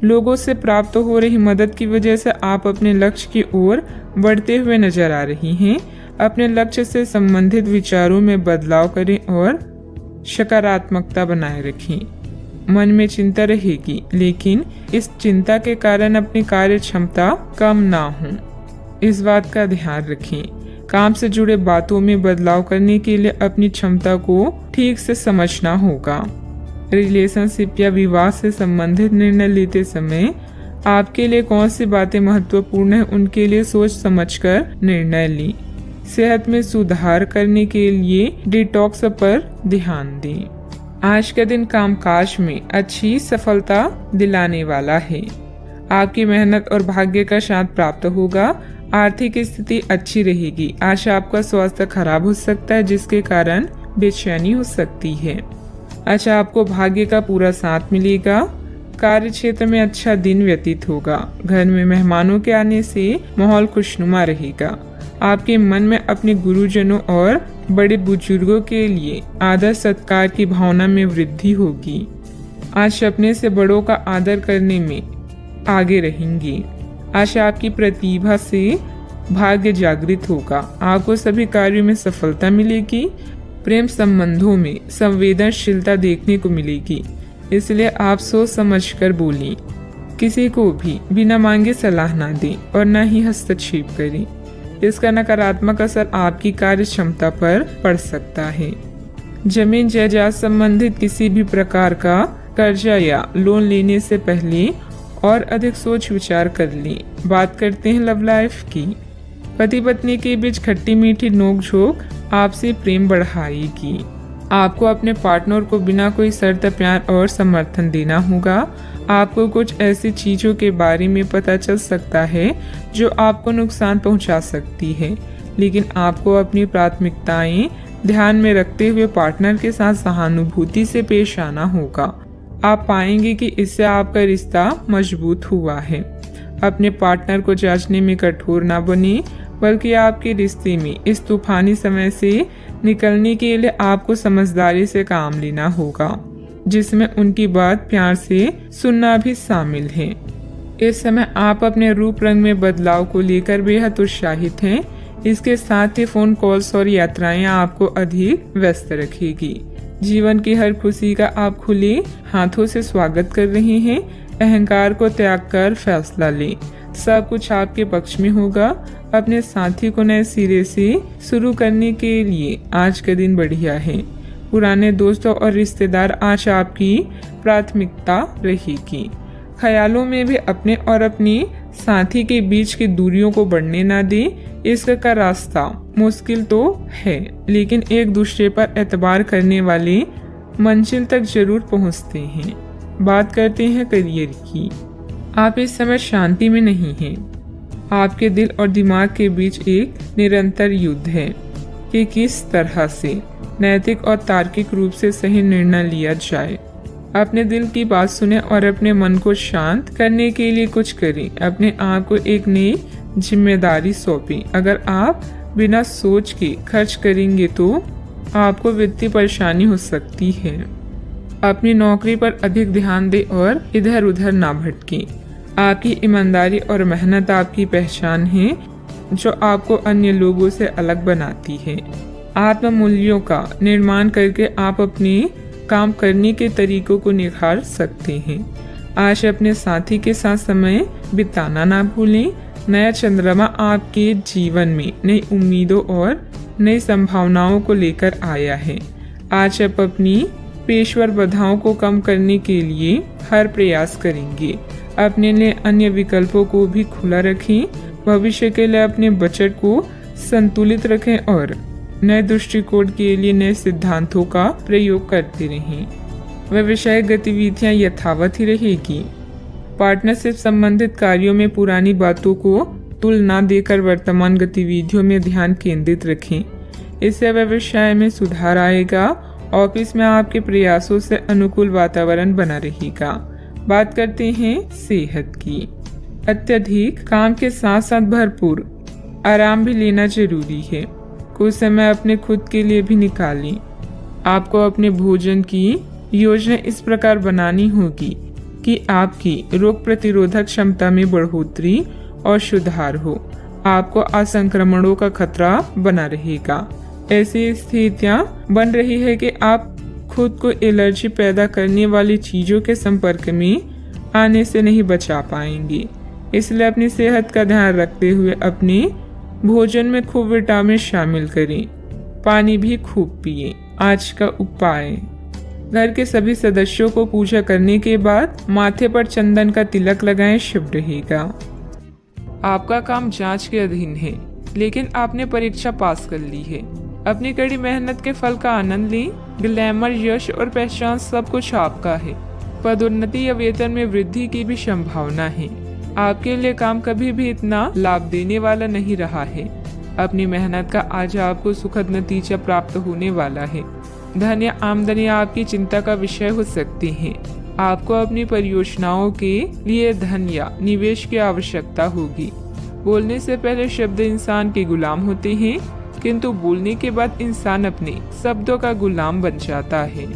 लोगों से प्राप्त हो रही मदद की वजह से आप अपने लक्ष्य की ओर बढ़ते हुए नजर आ रही हैं। अपने लक्ष्य से संबंधित विचारों में बदलाव करें और सकारात्मकता बनाए रखें। मन में चिंता रहेगी, लेकिन इस चिंता के कारण अपनी कार्य क्षमता कम ना हो, इस बात का ध्यान रखें। काम से जुड़े बातों में बदलाव करने के लिए अपनी क्षमता को ठीक से समझना होगा। रिलेशनशिप या विवाह से संबंधित निर्णय लेते समय आपके लिए कौन सी बातें महत्वपूर्ण है, उनके लिए सोच समझकर निर्णय लें। सेहत में सुधार करने के लिए डिटॉक्स पर ध्यान दें। आज का दिन कामकाज में अच्छी सफलता दिलाने वाला है। आपकी मेहनत और भाग्य का साथ प्राप्त होगा। आर्थिक स्थिति अच्छी रहेगी। आज आपका स्वास्थ्य खराब हो सकता है, जिसके कारण बेचैनी हो सकती है। आज आपको भाग्य का पूरा साथ मिलेगा। कार्य क्षेत्र में अच्छा दिन व्यतीत होगा। घर में मेहमानों के आने से माहौल खुशनुमा रहेगा। आपके मन में अपने गुरुजनों और बड़े बुजुर्गों के लिए आदर सत्कार की भावना में वृद्धि होगी। आज अपने से बड़ों का आदर करने में आगे रहेंगे। आज आपकी प्रतिभा से भाग्य जागृत होगा। आपको सभी कार्यों में सफलता मिलेगी। प्रेम संबंधों में संवेदनशीलता देखने को मिलेगी, इसलिए आप सोच समझकर बोलें। किसी को भी बिना मांगे सलाह ना दें और न ही हस्तक्षेप करें। इसका नकारात्मक असर आपकी कार्य क्षमता पर पड़ सकता है। जमीन जायदाद संबंधित किसी भी प्रकार का कर्जा या लोन लेने से पहले और अधिक सोच विचार कर लें। बात करते हैं लव लाइफ की। पति पत्नी के बीच खट्टी मीठी नोकझोंक आपसी प्रेम बढ़ाएगी। आपको अपने पार्टनर को बिना कोई शर्त प्यार और समर्थन देना होगा। आपको कुछ ऐसी चीजों के बारे में पता चल सकता है जो आपको नुकसान पहुंचा सकती है, लेकिन आपको अपनी प्राथमिकताएं ध्यान में रखते हुए पार्टनर के साथ सहानुभूति से पेश आना होगा। आप पाएंगे कि इससे आपका रिश्ता मजबूत हुआ है। अपने पार्टनर को जांचने में कठोर ना बने, बल्कि आपके रिश्ते में इस तूफानी समय से निकलने के लिए आपको समझदारी से काम लेना होगा, जिसमें उनकी बात प्यार से सुनना भी शामिल है। इस समय आप अपने रूप रंग में बदलाव को लेकर बेहद उत्साहित हैं। इसके साथ ही फोन कॉल्स और यात्राएं आपको अधिक व्यस्त रखेगी। जीवन की हर खुशी का आप खुले हाथों से स्वागत कर रहे हैं। अहंकार को त्याग कर फैसला लें। सब कुछ आपके पक्ष में होगा। अपने साथी को नए सिरे से शुरू करने के लिए आज का दिन बढ़िया है। पुराने दोस्तों और रिश्तेदार आज आपकी प्राथमिकता रहेगी। ख्यालों में भी अपने और अपने साथी के बीच की दूरियों को बढ़ने ना दें। इसका रास्ता मुश्किल तो है, लेकिन एक दूसरे पर एतबार करने वाले मंजिल तक जरूर पहुंचते हैं। बात करते हैं करियर की। आप इस समय शांति में नहीं हैं। आपके दिल और दिमाग के बीच एक निरंतर युद्ध है कि किस तरह से नैतिक और तार्किक रूप से सही निर्णय लिया जाए। अपने दिल की बात सुने और अपने मन को शांत करने के लिए कुछ करें। अपने आप को एक नई जिम्मेदारी सौंपें। अगर आप बिना सोच के खर्च करेंगे तो आपको वित्तीय परेशानी हो सकती है। अपनी नौकरी पर अधिक ध्यान दें और इधर उधर ना भटकें। आपकी ईमानदारी और मेहनत आपकी पहचान है, जो आपको अन्य लोगों से अलग बनाती है। आत्म मूल्यों का निर्माण करके आप अपने काम करने के तरीकों को निखार सकते हैं। आज अपने साथी के साथ समय बिताना ना भूलें। नया चंद्रमा आपके जीवन में नई उम्मीदों और नई संभावनाओं को लेकर आया है। आज आप अपनी पेशेवर बाधाओं को कम करने के लिए हर प्रयास करेंगे। अपने लिए अन्य विकल्पों को भी खुला रखें। भविष्य के लिए अपने बजट को संतुलित रखें और नए दृष्टिकोण के लिए नए सिद्धांतों का प्रयोग करते रहें। व्यवसायिक गतिविधियां यथावत ही रहेगी। पार्टनरशिप संबंधित कार्यों में पुरानी बातों को तुलना देकर वर्तमान गतिविधियों में ध्यान केंद्रित रखें। इससे व्यवसाय में सुधार आएगा। ऑफिस में आपके प्रयासों से अनुकूल वातावरण बना रहेगा। बात करते हैं सेहत की। अत्यधिक काम के साथ साथ भरपूर आराम भी लेना जरूरी है। कुछ समय अपने खुद के लिए भी निकालें। आपको अपने भोजन की योजना इस प्रकार बनानी होगी कि आपकी रोग प्रतिरोधक क्षमता में बढ़ोतरी और सुधार हो। आपको असंक्रमणों का खतरा बना रहेगा। ऐसी स्थितियां बन रही है कि आप खुद को एलर्जी पैदा करने वाली चीजों के संपर्क में आने से नहीं बचा पाएंगे। इसलिए अपनी सेहत का ध्यान रखते हुए अपने भोजन में खूब विटामिन शामिल करें। पानी भी खूब पिएं। आज का उपाय, घर के सभी सदस्यों को पूजा करने के बाद माथे पर चंदन का तिलक लगाएं, शुभ रहेगा। आपका काम जांच के अधीन है, लेकिन आपने परीक्षा पास कर ली है। अपनी कड़ी मेहनत के फल का आनंद लें। ग्लैमर, यश और पहचान सब कुछ आपका है। पदोन्नति या वेतन में वृद्धि की भी संभावना है। आपके लिए काम कभी भी इतना लाभ देने वाला नहीं रहा है। अपनी मेहनत का आज आपको सुखद नतीजा प्राप्त होने वाला है। धन या आमदनी आपकी चिंता का विषय हो सकती है। आपको अपनी परियोजनाओं के लिए धन या निवेश की आवश्यकता होगी। बोलने से पहले शब्द इंसान के गुलाम होते हैं, किंतु बोलने के बाद इंसान अपने शब्दों का गुलाम बन जाता है।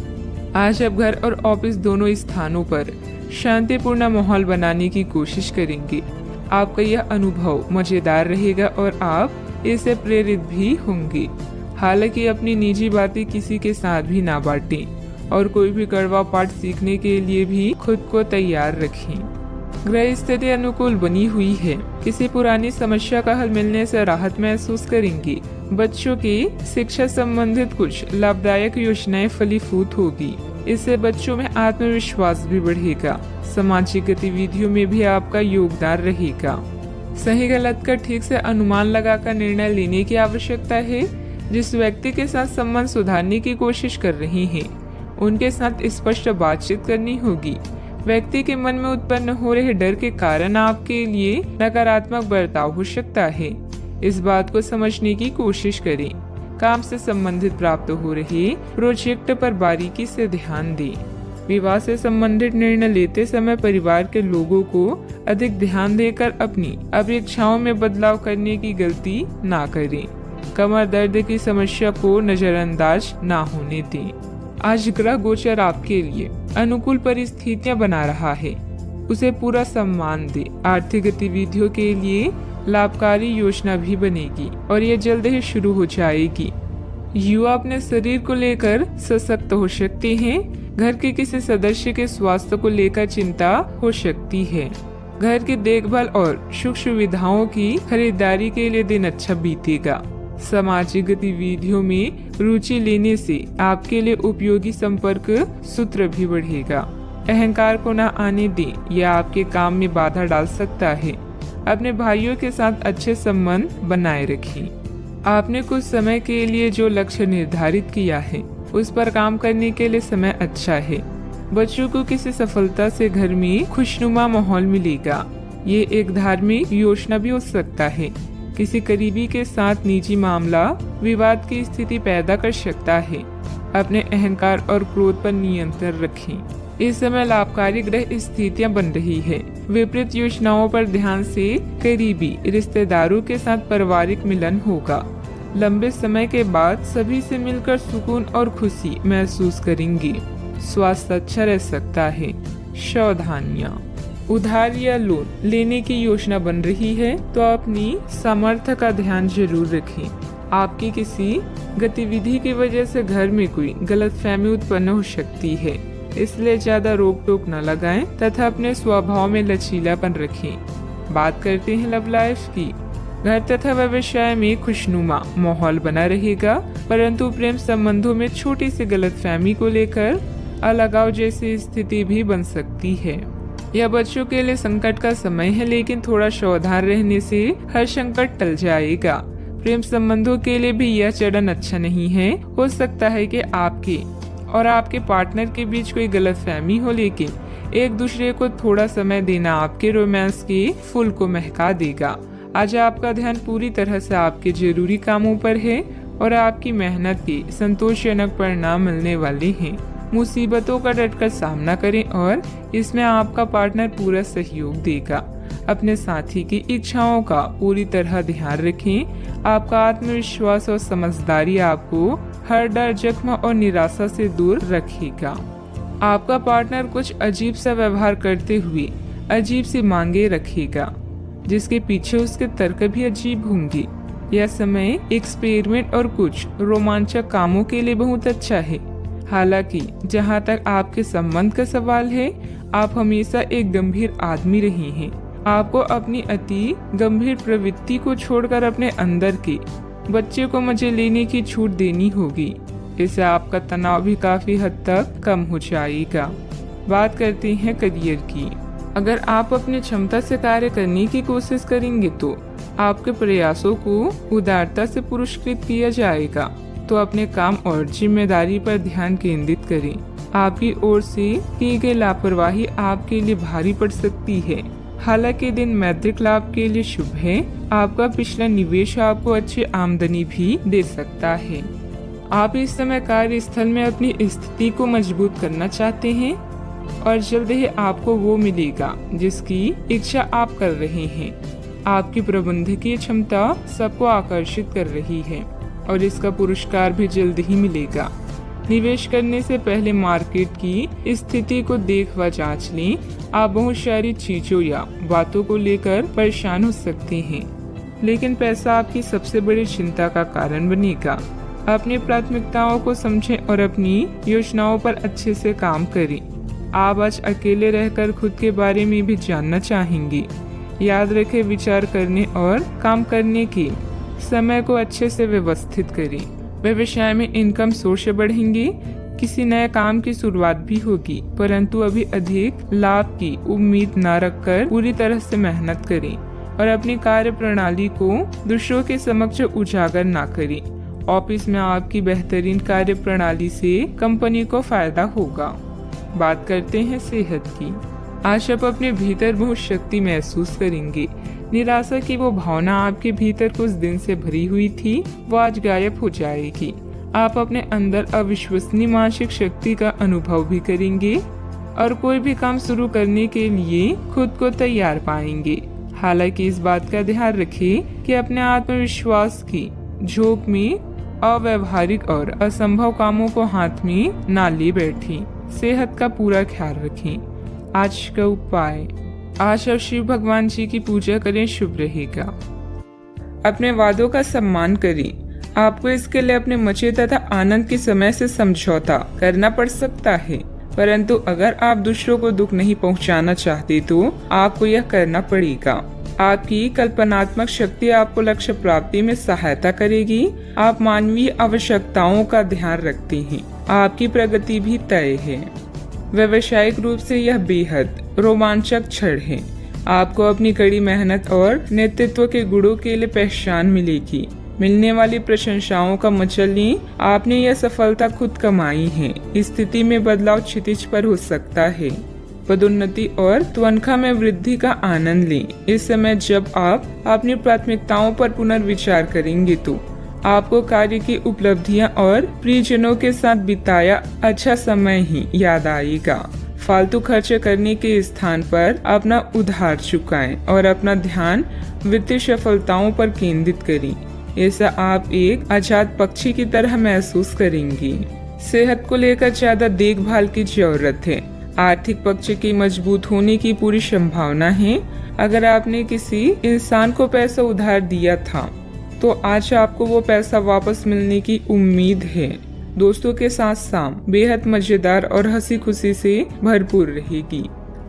आज आप घर और ऑफिस दोनों स्थानों पर शांतिपूर्ण माहौल बनाने की कोशिश करेंगे। आपका यह अनुभव मजेदार रहेगा और आप इससे प्रेरित भी होंगे। हालांकि अपनी निजी बातें किसी के साथ भी ना बांटें और कोई भी कड़वा पाठ सीखने के लिए भी खुद को तैयार रखें। ग्रह स्थिति अनुकूल बनी हुई है। किसी पुरानी समस्या का हल मिलने से राहत महसूस करेंगे। बच्चों की शिक्षा संबंधित कुछ लाभदायक योजनाएं फलीभूत होगी। इससे बच्चों में आत्मविश्वास भी बढ़ेगा। सामाजिक गतिविधियों में भी आपका योगदान रहेगा। सही गलत का ठीक से अनुमान लगाकर निर्णय लेने की आवश्यकता है। जिस व्यक्ति के साथ संबंध सुधारने की कोशिश कर रहे हैं, उनके साथ स्पष्ट बातचीत करनी होगी। व्यक्ति के मन में उत्पन्न हो रहे डर के कारण आपके लिए नकारात्मक बर्ताव हो सकता है। इस बात को समझने की कोशिश करें। काम से संबंधित प्राप्त हो रहे प्रोजेक्ट पर बारीकी से ध्यान दें। विवाह से संबंधित निर्णय लेते समय परिवार के लोगों को अधिक ध्यान देकर अपनी अपेक्षाओं में बदलाव करने की गलती ना करें। कमर दर्द की समस्या को नजरअंदाज ना होने दें। आज ग्रह गोचर आपके लिए अनुकूल परिस्थितियां बना रहा है, उसे पूरा सम्मान दे। आर्थिक गतिविधियों के लिए लाभकारी योजना भी बनेगी और ये जल्द ही शुरू हो जाएगी। युवा अपने शरीर को लेकर सशक्त हो सकते हैं। घर के किसी सदस्य के स्वास्थ्य को लेकर चिंता हो सकती है। घर की देखभाल और सुख सुविधाओं की खरीदारी के लिए दिन अच्छा बीतेगा। सामाजिक गतिविधियों में रुचि लेने से आपके लिए उपयोगी संपर्क सूत्र भी बढ़ेगा। अहंकार को न आने दें, यह आपके काम में बाधा डाल सकता है। अपने भाइयों के साथ अच्छे संबंध बनाए रखें। आपने कुछ समय के लिए जो लक्ष्य निर्धारित किया है, उस पर काम करने के लिए समय अच्छा है। बच्चों को किसी सफलता से घर में खुशनुमा माहौल मिलेगा। ये एक धार्मिक योजना भी हो सकता है। किसी करीबी के साथ निजी मामला विवाद की स्थिति पैदा कर सकता है। अपने अहंकार और क्रोध पर नियंत्रण रखें। इस समय लाभकारी ग्रह स्थितियां बन रही है। विपरीत योजनाओं पर ध्यान से करीबी रिश्तेदारों के साथ पारिवारिक मिलन होगा। लंबे समय के बाद सभी से मिलकर सुकून और खुशी महसूस करेंगे। स्वास्थ्य अच्छा रह सकता है। सावधानियां, उधार या लोन लेने की योजना बन रही है तो अपनी सामर्थ्य का ध्यान जरूर रखें। आपकी किसी गतिविधि की वजह से घर में कोई गलतफहमी उत्पन्न हो सकती है, इसलिए ज्यादा रोक टोक न लगाएं तथा अपने स्वभाव में लचीलापन रखें। बात करते हैं लव लाइफ की। घर तथा व्यवसाय में खुशनुमा माहौल बना रहेगा, परंतु प्रेम संबंधों में छोटी सी गलतफहमी को लेकर अलगाव जैसी स्थिति भी बन सकती है। यह बच्चों के लिए संकट का समय है, लेकिन थोड़ा सावधान रहने से हर संकट टल जाएगा। प्रेम संबंधों के लिए भी यह चरण अच्छा नहीं है। हो सकता है कि आपके और आपके पार्टनर के बीच कोई गलतफहमी हो, लेकिन एक दूसरे को थोड़ा समय देना आपके रोमांस के फूल को महका देगा। आज आपका ध्यान पूरी तरह से आपके जरूरी कामों पर है और आपकी मेहनत के संतोषजनक परिणाम मिलने वाले हैं। मुसीबतों का डटकर सामना करें और इसमें आपका पार्टनर पूरा सहयोग देगा। अपने साथी की इच्छाओं का पूरी तरह ध्यान रखें। आपका आत्मविश्वास और समझदारी आपको हर डर, जख्म और निराशा से दूर रखेगा। आपका पार्टनर कुछ अजीब सा व्यवहार करते हुए अजीब सी मांगे रखेगा, जिसके पीछे उसके तर्क भी अजीब होंगे। यह समय एक्सपेरिमेंट और कुछ रोमांचक कामों के लिए बहुत अच्छा है। हालांकि जहां तक आपके संबंध का सवाल है, आप हमेशा एक गंभीर आदमी रहे हैं। आपको अपनी अति गंभीर प्रवृत्ति को छोड़कर अपने अंदर के बच्चे को मजे लेने की छूट देनी होगी। इससे आपका तनाव भी काफी हद तक कम हो जाएगा। बात करते हैं करियर की। अगर आप अपनी क्षमता से कार्य करने की कोशिश करेंगे तो आपके प्रयासों को उदारता से पुरस्कृत किया जाएगा। तो अपने काम और जिम्मेदारी पर ध्यान केंद्रित करें। आपकी ओर से की गई लापरवाही आपके लिए भारी पड़ सकती है। हालांकि दिन मैत्रिक लाभ के लिए शुभ है। आपका पिछला निवेश आपको अच्छी आमदनी भी दे सकता है। आप इस समय कार्यस्थल में अपनी स्थिति को मजबूत करना चाहते हैं और जल्द ही आपको वो मिलेगा जिसकी इच्छा आप कर रहे हैं। आपकी प्रबंधकीय क्षमता सबको आकर्षित कर रही है और इसका पुरस्कार भी जल्द ही मिलेगा। निवेश करने से पहले मार्केट की स्थिति को देख व जांच लें। आप बहुत सारी चीजों या बातों को लेकर परेशान हो सकते हैं, लेकिन पैसा आपकी सबसे बड़ी चिंता का कारण बनेगा। अपनी प्राथमिकताओं को समझें और अपनी योजनाओं पर अच्छे से काम करें। आप आज अकेले रहकर खुद के बारे में भी जानना चाहेंगे। याद रखें, विचार करने और काम करने के समय को अच्छे से व्यवस्थित करें। व्यवसाय में इनकम सोर्स बढ़ेंगे। किसी नए काम की शुरुआत भी होगी, परंतु अभी अधिक लाभ की उम्मीद न रखकर पूरी तरह से मेहनत करें और अपनी कार्य प्रणाली को दूसरों के समक्ष उजागर न करें। ऑफिस में आपकी बेहतरीन कार्य प्रणाली से कंपनी को फायदा होगा। बात करते हैं सेहत की। आज आप अपने भीतर बहुत शक्ति महसूस करेंगे। निराशा की वो भावना आपके भीतर कुछ दिन से भरी हुई थी, वो आज गायब हो जाएगी। आप अपने अंदर अविश्वसनीय मानसिक शक्ति का अनुभव भी करेंगे और कोई भी काम शुरू करने के लिए खुद को तैयार पाएंगे। हालांकि इस बात का ध्यान रखें कि अपने आत्मविश्वास की झोंक में अव्यवहारिक और असंभव कामों को हाथ में ना ले बैठें। सेहत का पूरा ख्याल रखें। आज का उपाय, आज आप शिव भगवान जी की पूजा करें, शुभ रहेगा। अपने वादों का सम्मान करें। आपको इसके लिए अपने मजे तथा आनंद के समय से समझौता करना पड़ सकता है, परंतु अगर आप दूसरों को दुख नहीं पहुंचाना चाहते तो आपको यह करना पड़ेगा। आपकी कल्पनात्मक शक्ति आपको लक्ष्य प्राप्ति में सहायता करेगी। आप मानवीय आवश्यकताओं का ध्यान रखते हैं। आपकी प्रगति भी तय है। व्यावसायिक रूप से यह बेहद रोमांचक क्षण है। आपको अपनी कड़ी मेहनत और नेतृत्व के गुणों के लिए पहचान मिलेगी। मिलने वाली प्रशंसाओं का मजा लें। आपने यह सफलता खुद कमाई है। स्थिति में बदलाव क्षितिज पर हो सकता है। पदोन्नति और तनख्वाह में वृद्धि का आनंद लें। इस समय जब आप अपनी प्राथमिकताओं पर पुनर्विचार करेंगे तो आपको कार्य की उपलब्धियां और प्रियजनों के साथ बिताया अच्छा समय ही याद आएगा। फालतू खर्च करने के स्थान पर अपना उधार चुकाएं और अपना ध्यान वित्तीय सफलताओं पर केंद्रित करें। ऐसा आप एक आजाद पक्षी की तरह महसूस करेंगे। सेहत को लेकर ज्यादा देखभाल की जरूरत है। आर्थिक पक्ष की मजबूत होने की पूरी संभावना है। अगर आपने किसी इंसान को पैसा उधार दिया था तो आज आपको वो पैसा वापस मिलने की उम्मीद है। दोस्तों के साथ शाम बेहद मजेदार और हंसी खुशी से भरपूर रहेगी।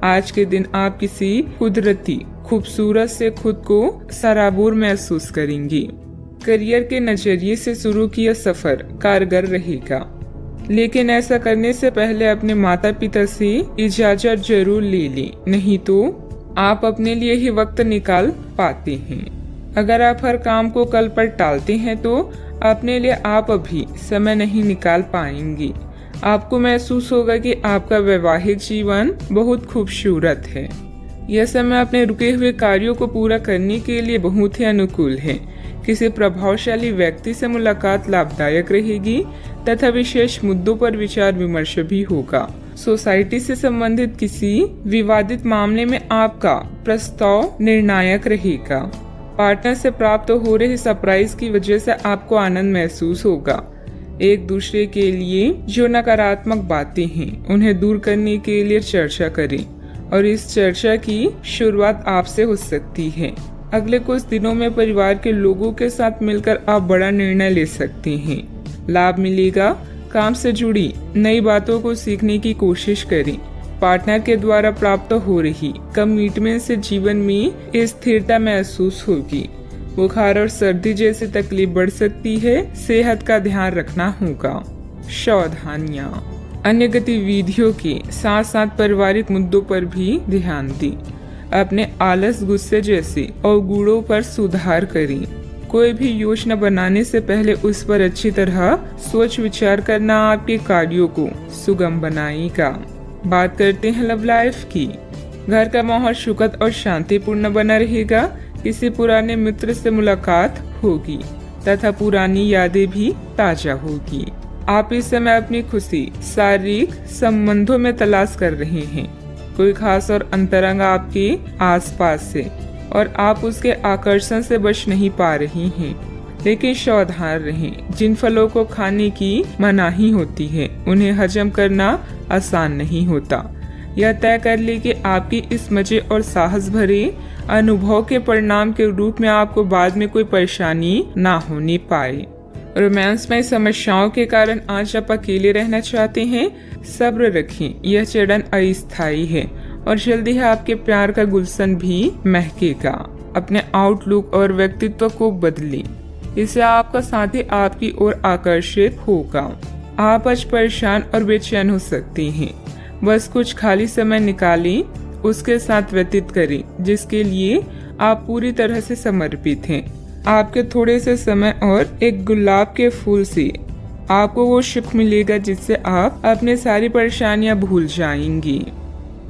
आज के दिन आप किसी कुदरती खूबसूरत से खुद को सराबोर महसूस करेंगे। करियर के नजरिए से शुरू किया सफर कारगर रहेगा, लेकिन ऐसा करने से पहले अपने माता पिता से इजाजत जरूर ले लें, नहीं तो आप अपने लिए ही वक्त निकाल पाते हैं। अगर आप हर काम को कल पर टालते हैं तो अपने लिए आप अभी समय नहीं निकाल पाएंगे। आपको महसूस होगा कि आपका वैवाहिक जीवन बहुत खूबसूरत है। यह समय अपने रुके हुए कार्यों को पूरा करने के लिए बहुत ही अनुकूल है। किसी प्रभावशाली व्यक्ति से मुलाकात लाभदायक रहेगी तथा विशेष मुद्दों पर विचार विमर्श भी होगा। सोसाइटी से संबंधित किसी विवादित मामले में आपका प्रस्ताव निर्णायक रहेगा। पार्टनर से प्राप्त हो रहे सरप्राइज की वजह से आपको आनंद महसूस होगा। एक दूसरे के लिए जो नकारात्मक बातें हैं उन्हें दूर करने के लिए चर्चा करें और इस चर्चा की शुरुआत आपसे हो सकती है। अगले कुछ दिनों में परिवार के लोगों के साथ मिलकर आप बड़ा निर्णय ले सकते हैं। लाभ मिलेगा। काम से जुड़ी नई बातों को सीखने की कोशिश करें। पार्टनर के द्वारा प्राप्त हो रही कमिटमेंट से जीवन में स्थिरता महसूस होगी। बुखार और सर्दी जैसी तकलीफ बढ़ सकती है। सेहत का ध्यान रखना होगा। सावधानियां। अन्य गतिविधियों के साथ साथ पारिवारिक मुद्दों पर भी ध्यान दें। अपने आलस, गुस्से जैसे अवगुणों पर सुधार करें। कोई भी योजना बनाने से पहले उस पर अच्छी तरह सोच विचार करना आपके कार्यों को सुगम बनाएगा। बात करते हैं लव लाइफ की। घर का माहौल सुखद और शांतिपूर्ण बना रहेगा। किसी पुराने मित्र से मुलाकात होगी तथा पुरानी यादें भी ताजा होगी। आप इस समय अपनी खुशी शारीरिक संबंधों में तलाश कर रहे हैं। कोई खास और अंतरंग आपके आसपास है और आप उसके आकर्षण से बच नहीं पा रही हैं। लेकिन सावधान रहें। जिन फलों को खाने की मनाही होती है उन्हें हजम करना आसान नहीं होता। यह तय कर ले कि आपकी इस मजे और साहस भरे अनुभव के परिणाम के रूप में आपको बाद में कोई परेशानी ना होने पाए। रोमांस में समस्याओं के कारण आज आप अकेले रहना चाहते हैं। सब्र रखें। यह चरण अस्थायी है और जल्दी ही आपके प्यार का गुलशन भी महकेगा। अपने आउटलुक और व्यक्तित्व को बदलें। इससे आपका साथी आपकी ओर आकर्षित होगा। आप आज परेशान और बेचैन हो सकते हैं। बस कुछ खाली समय निकालें, उसके साथ व्यतीत करें जिसके लिए आप पूरी तरह से समर्पित हैं। आपके थोड़े से समय और एक गुलाब के फूल से आपको वो सुख मिलेगा जिससे आप अपने सारी परेशानियां भूल जाएंगी।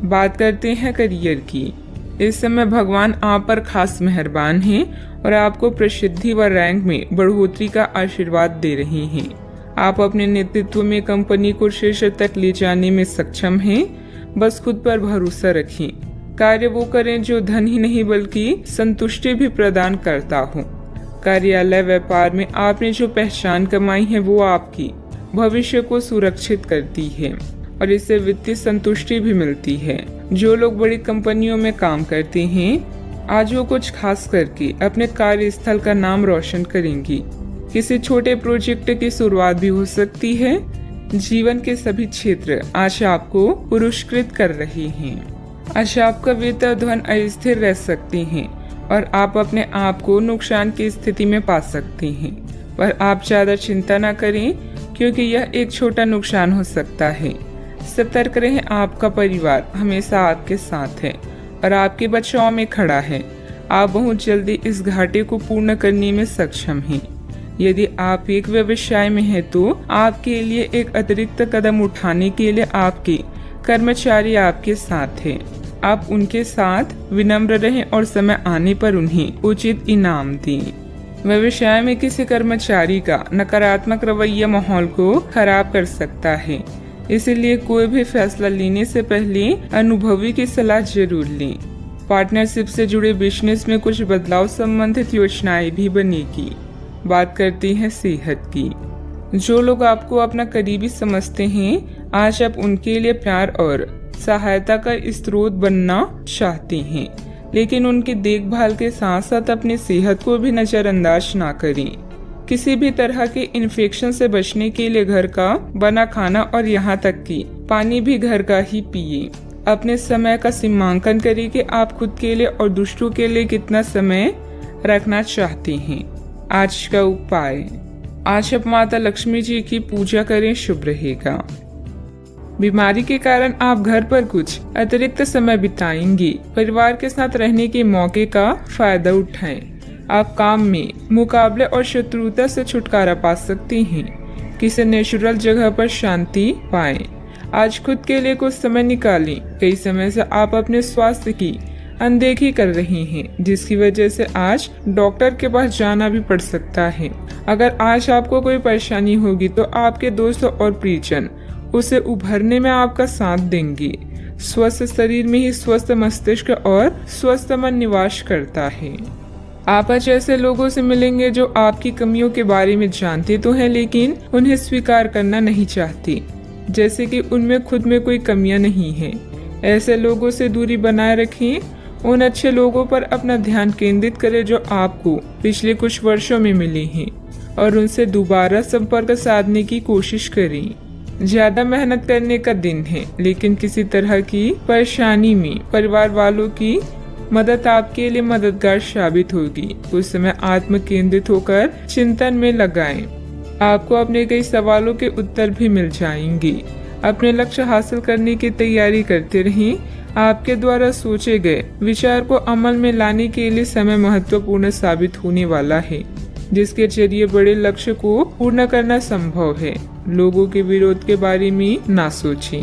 बात करते हैं करियर की। इस समय भगवान आप पर खास मेहरबान हैं और आपको प्रसिद्धि व रैंक में बढ़ोतरी का आशीर्वाद दे रहे हैं। आप अपने नेतृत्व में कंपनी को शीर्ष तक ले जाने में सक्षम हैं। बस खुद पर भरोसा रखें। कार्य वो करें जो धन ही नहीं बल्कि संतुष्टि भी प्रदान करता हो। कार्यालय व्यापार में आपने जो पहचान कमाई है वो आपकी भविष्य को सुरक्षित करती है और इससे वित्तीय संतुष्टि भी मिलती है। जो लोग बड़ी कंपनियों में काम करते हैं आज वो कुछ खास करके अपने कार्यस्थल का नाम रोशन करेंगी। किसी छोटे प्रोजेक्ट की शुरुआत भी हो सकती है। जीवन के सभी क्षेत्र आज आपको पुरस्कृत कर रहे हैं। आज आपका वित्त और धन अस्थिर रह सकते हैं और आप अपने आप को नुकसान की स्थिति में पा सकते हैं। पर आप ज्यादा चिंता न करें क्योंकि यह एक छोटा नुकसान हो सकता है। सतर्क रहें। आपका परिवार हमेशा आपके साथ है और आपके बचाव में खड़ा है। आप बहुत जल्दी इस घाटे को पूर्ण करने में सक्षम हैं। यदि आप एक व्यवसाय में हैं तो आपके लिए एक अतिरिक्त कदम उठाने के लिए आपके कर्मचारी आपके साथ हैं। आप उनके साथ विनम्र रहें और समय आने पर उन्हें उचित इनाम दें। व्यवसाय में किसी कर्मचारी का नकारात्मक रवैया माहौल को खराब कर सकता है। इसलिए कोई भी फैसला लेने से पहले अनुभवी की सलाह जरूर लें। पार्टनरशिप से जुड़े बिजनेस में कुछ बदलाव संबंधित योजनाएं भी बनेगी। बात करते हैं सेहत की। जो लोग आपको अपना करीबी समझते हैं आज आप उनके लिए प्यार और सहायता का स्रोत बनना चाहते हैं। लेकिन उनकी देखभाल के साथ साथ अपनी सेहत को भी नजरअंदाज ना करें। किसी भी तरह के इन्फेक्शन से बचने के लिए घर का बना खाना और यहाँ तक कि पानी भी घर का ही पिए। अपने समय का सीमांकन करें कि आप खुद के लिए और दूसरों के लिए कितना समय रखना चाहते हैं। आज का उपाय। आज आप माता लक्ष्मी जी की पूजा करें, शुभ रहेगा। बीमारी के कारण आप घर पर कुछ अतिरिक्त समय बिताएंगे। परिवार के साथ रहने के मौके का फायदा उठाएं। आप काम में मुकाबले और शत्रुता से छुटकारा पा सकते हैं। किसी नेचुरल जगह पर शांति पाएं। आज खुद के लिए कुछ समय निकालें। कई समय से आप अपने स्वास्थ्य की अनदेखी कर रही हैं, जिसकी वजह से आज डॉक्टर के पास जाना भी पड़ सकता है। अगर आज आपको कोई परेशानी होगी तो आपके दोस्त और परिजन उसे उभरने में आपका साथ देंगे। स्वस्थ शरीर में ही स्वस्थ मस्तिष्क और स्वस्थ मन निवास करता है। आप आज ऐसे लोगों से मिलेंगे जो आपकी कमियों के बारे में जानते तो हैं, लेकिन उन्हें स्वीकार करना नहीं चाहते, जैसे कि उनमें खुद में कोई कमियां नहीं है। ऐसे लोगों से दूरी बनाए रखें। उन अच्छे लोगों पर अपना ध्यान केंद्रित करें जो आपको पिछले कुछ वर्षों में मिले हैं और उनसे दोबारा संपर्क साधने की कोशिश करें। ज्यादा मेहनत करने का दिन है, लेकिन किसी तरह की परेशानी में परिवार वालों की मदद आपके लिए मददगार साबित होगी। उस समय आत्म केंद्रित होकर चिंतन में लगाएं। आपको अपने कई सवालों के उत्तर भी मिल जाएंगे। अपने लक्ष्य हासिल करने की तैयारी करते रहें। आपके द्वारा सोचे गए विचार को अमल में लाने के लिए समय महत्वपूर्ण साबित होने वाला है, जिसके जरिए बड़े लक्ष्य को पूर्ण करना संभव है। लोगों के विरोध के बारे में ना सोचें।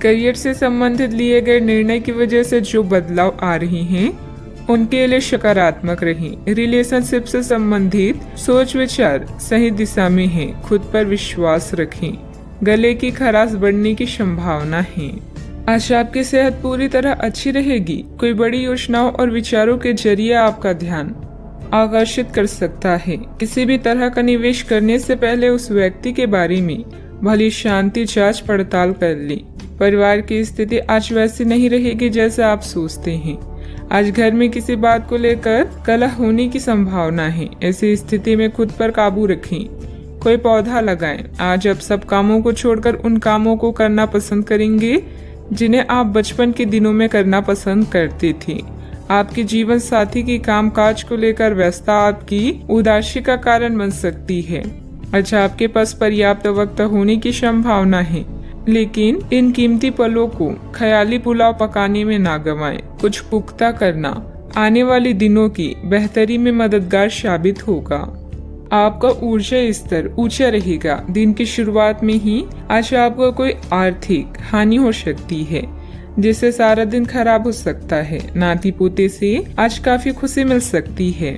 करियर से संबंधित लिए गए निर्णय की वजह से जो बदलाव आ रहे हैं उनके लिए सकारात्मक रहें। रिलेशनशिप से संबंधित सोच विचार सही दिशा में है। खुद पर विश्वास रखें। गले की खराश बढ़ने की संभावना है। आज आपकी सेहत पूरी तरह अच्छी रहेगी। कोई बड़ी योजनाओं और विचारों के जरिए आपका ध्यान आकर्षित कर सकता है। किसी भी तरह का निवेश करने से पहले उस व्यक्ति के बारे में भली शांति जांच पड़ताल कर लें। परिवार की स्थिति आज वैसी नहीं रहेगी जैसे आप सोचते हैं। आज घर में किसी बात को लेकर कलह होने की संभावना है। ऐसी स्थिति में खुद पर काबू रखें। कोई पौधा लगाएं। आज आप सब कामों को छोड़कर उन कामों को करना पसंद करेंगे जिन्हें आप बचपन के दिनों में करना पसंद करते थे। आपके जीवन साथी की कामकाज को लेकर व्यस्तता आपकी उदासी का कारण बन सकती है। अच्छा, आपके पास पर्याप्त वक्त होने की संभावना है, लेकिन इन कीमती पलों को ख्याली पुलाव पकाने में ना गंवाएं। कुछ पुख्ता करना आने वाले दिनों की बेहतरी में मददगार साबित होगा। आपका ऊर्जा स्तर ऊंचा रहेगा। दिन की शुरुआत में ही आज आपको कोई आर्थिक हानि हो सकती है, जिससे सारा दिन खराब हो सकता है। नाती पोते से आज काफी खुशी मिल सकती है।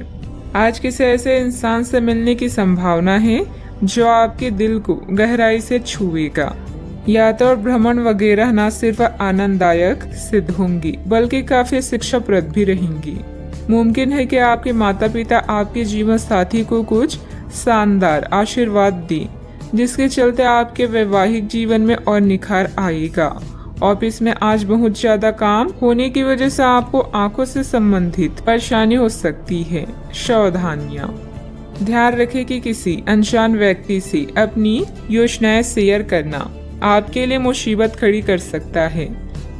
आज किसी ऐसे इंसान से मिलने की संभावना है जो आपके दिल को गहराई से छुएगा। यात्रा और भ्रमण वगैरह न सिर्फ आनंददायक सिद्ध होंगी, बल्कि काफी शिक्षाप्रद भी रहेंगी। मुमकिन है कि आपके माता पिता आपके जीवन साथी को कुछ शानदार आशीर्वाद दें, जिसके चलते आपके वैवाहिक जीवन में और निखार आएगा। ऑफिस में आज बहुत ज्यादा काम होने की वजह से आपको आंखों से संबंधित परेशानी हो सकती है। सावधानियां। ध्यान रखें कि किसी अनजान व्यक्ति से अपनी योजनाएं शेयर करना आपके लिए मुसीबत खड़ी कर सकता है।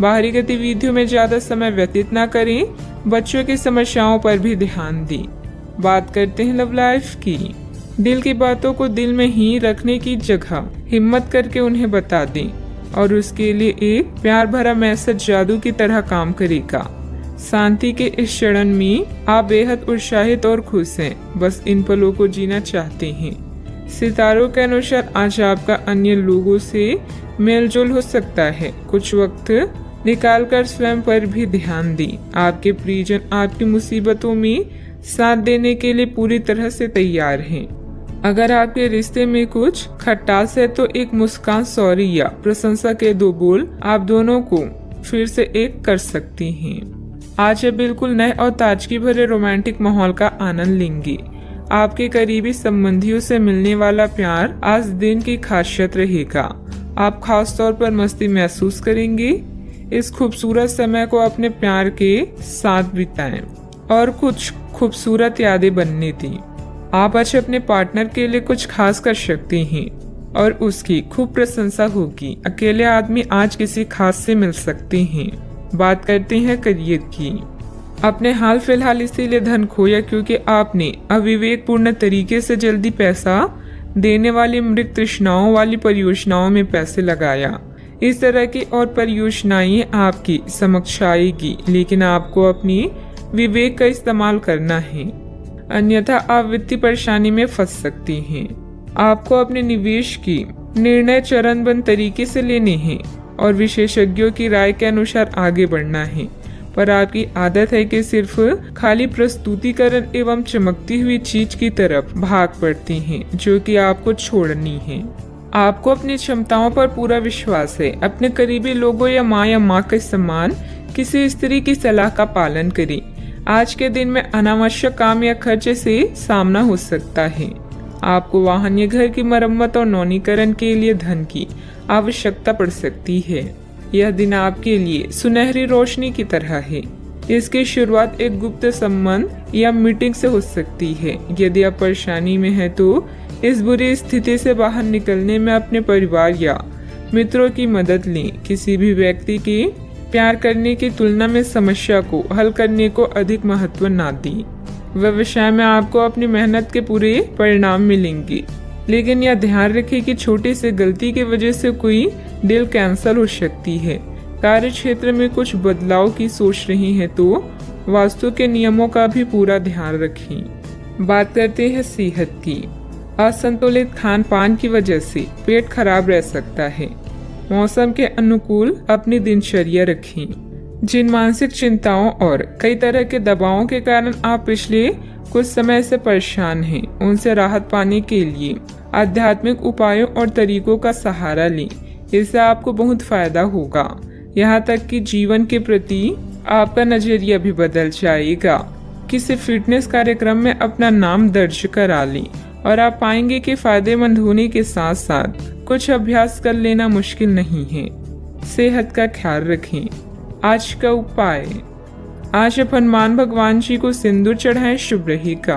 बाहरी गतिविधियों में ज्यादा समय व्यतीत न करें। बच्चों की समस्याओं पर भी ध्यान दें। बात करते हैं लव लाइफ की। दिल की बातों को दिल में ही रखने की जगह हिम्मत करके उन्हें बता दें, और उसके लिए एक प्यार भरा मैसेज जादू की तरह काम करेगा। शांति के इस क्षण में आप बेहद उत्साहित और खुश हैं, बस इन पलों को जीना चाहते हैं। सितारों के अनुसार आज आपका अन्य लोगों से मेलजोल हो सकता है। कुछ वक्त निकालकर स्वयं पर भी ध्यान दें। आपके परिजन आपकी मुसीबतों में साथ देने के लिए पूरी तरह से तैयार हैं। अगर आपके रिश्ते में कुछ खटास है तो एक मुस्कान, सॉरी या प्रशंसा के दो बोल आप दोनों को फिर से एक कर सकती हैं। आज बिल्कुल नए और ताजगी भरे रोमांटिक माहौल का आनंद लेंगे। आपके करीबी संबंधियों से मिलने वाला प्यार आज दिन की खासियत रहेगा। आप खास तौर पर मस्ती महसूस करेंगे। इस खूबसूरत समय को अपने प्यार के साथ बिताएं और कुछ खूबसूरत यादें बनने दें। आप आज अपने पार्टनर के लिए कुछ खास कर सकते हैं और उसकी खूब प्रशंसा होगी। अकेले आदमी आज किसी खास से मिल सकते हैं। बात करते हैं करियर की। अपने हाल फिलहाल इसीलिए धन खोया क्योंकि आपने अविवेकपूर्ण तरीके से जल्दी पैसा देने वाली मृत तृष्णाओं वाली परियोजनाओं में पैसे लगाया। इस तरह की और परियोजनाएं आपकी समक्ष आएगी, लेकिन आपको अपनी विवेक का इस्तेमाल करना है, अन्यथा आप वित्तीय परेशानी में फंस सकती हैं। आपको अपने निवेश की निर्णय चरणबद्ध तरीके से लेने हैं और विशेषज्ञों की राय के अनुसार आगे बढ़ना है। पर आपकी आदत है कि सिर्फ खाली प्रस्तुतिकरण एवं चमकती हुई चीज की तरफ भाग पड़ती हैं, जो कि आपको छोड़नी है। आपको अपनी क्षमताओं पर पूरा विश्वास है। अपने करीबी लोगों या माँ के समान किसी स्त्री की सलाह का पालन करें। आज के दिन में अनावश्यक काम या खर्चे से सामना हो सकता है। आपको वाहन या घर की मरम्मत और नवीनीकरण के लिए धन की आवश्यकता पड़ सकती है। यह दिन आपके लिए सुनहरी रोशनी की तरह है। इसकी शुरुआत एक गुप्त संबंध या मीटिंग से हो सकती है। यदि आप परेशानी में हैं तो इस बुरी स्थिति से बाहर निकलने में अपने परिवार या मित्रों की मदद लें। किसी भी व्यक्ति की प्यार करने की तुलना में समस्या को हल करने को अधिक महत्व ना दें। व्यवसाय में आपको अपनी मेहनत के पूरे परिणाम मिलेंगे, लेकिन यह ध्यान रखें कि छोटी सी गलती की वजह से कोई डील कैंसिल हो सकती है। कार्य क्षेत्र में कुछ बदलाव की सोच रही हैं तो वास्तु के नियमों का भी पूरा ध्यान रखें। बात करते हैं सेहत की। असंतुलित खान पान की वजह से पेट खराब रह सकता है। मौसम के अनुकूल अपनी दिनचर्या रखें। जिन मानसिक चिंताओं और कई तरह के दबावों के कारण आप पिछले कुछ समय से परेशान हैं, उनसे राहत पाने के लिए आध्यात्मिक उपायों और तरीकों का सहारा लें। इससे आपको बहुत फायदा होगा। यहाँ तक कि जीवन के प्रति आपका नजरिया भी बदल जाएगा। किसी फिटनेस कार्यक्रम में अपना नाम दर्ज करा लें और आप पाएंगे कि फायदेमंद होने के साथ साथ कुछ अभ्यास कर लेना मुश्किल नहीं है। सेहत का ख्याल रखें। आज का उपाय, आज आप हनुमान भगवान जी को सिंदूर चढ़ाएं, शुभ रहेगा।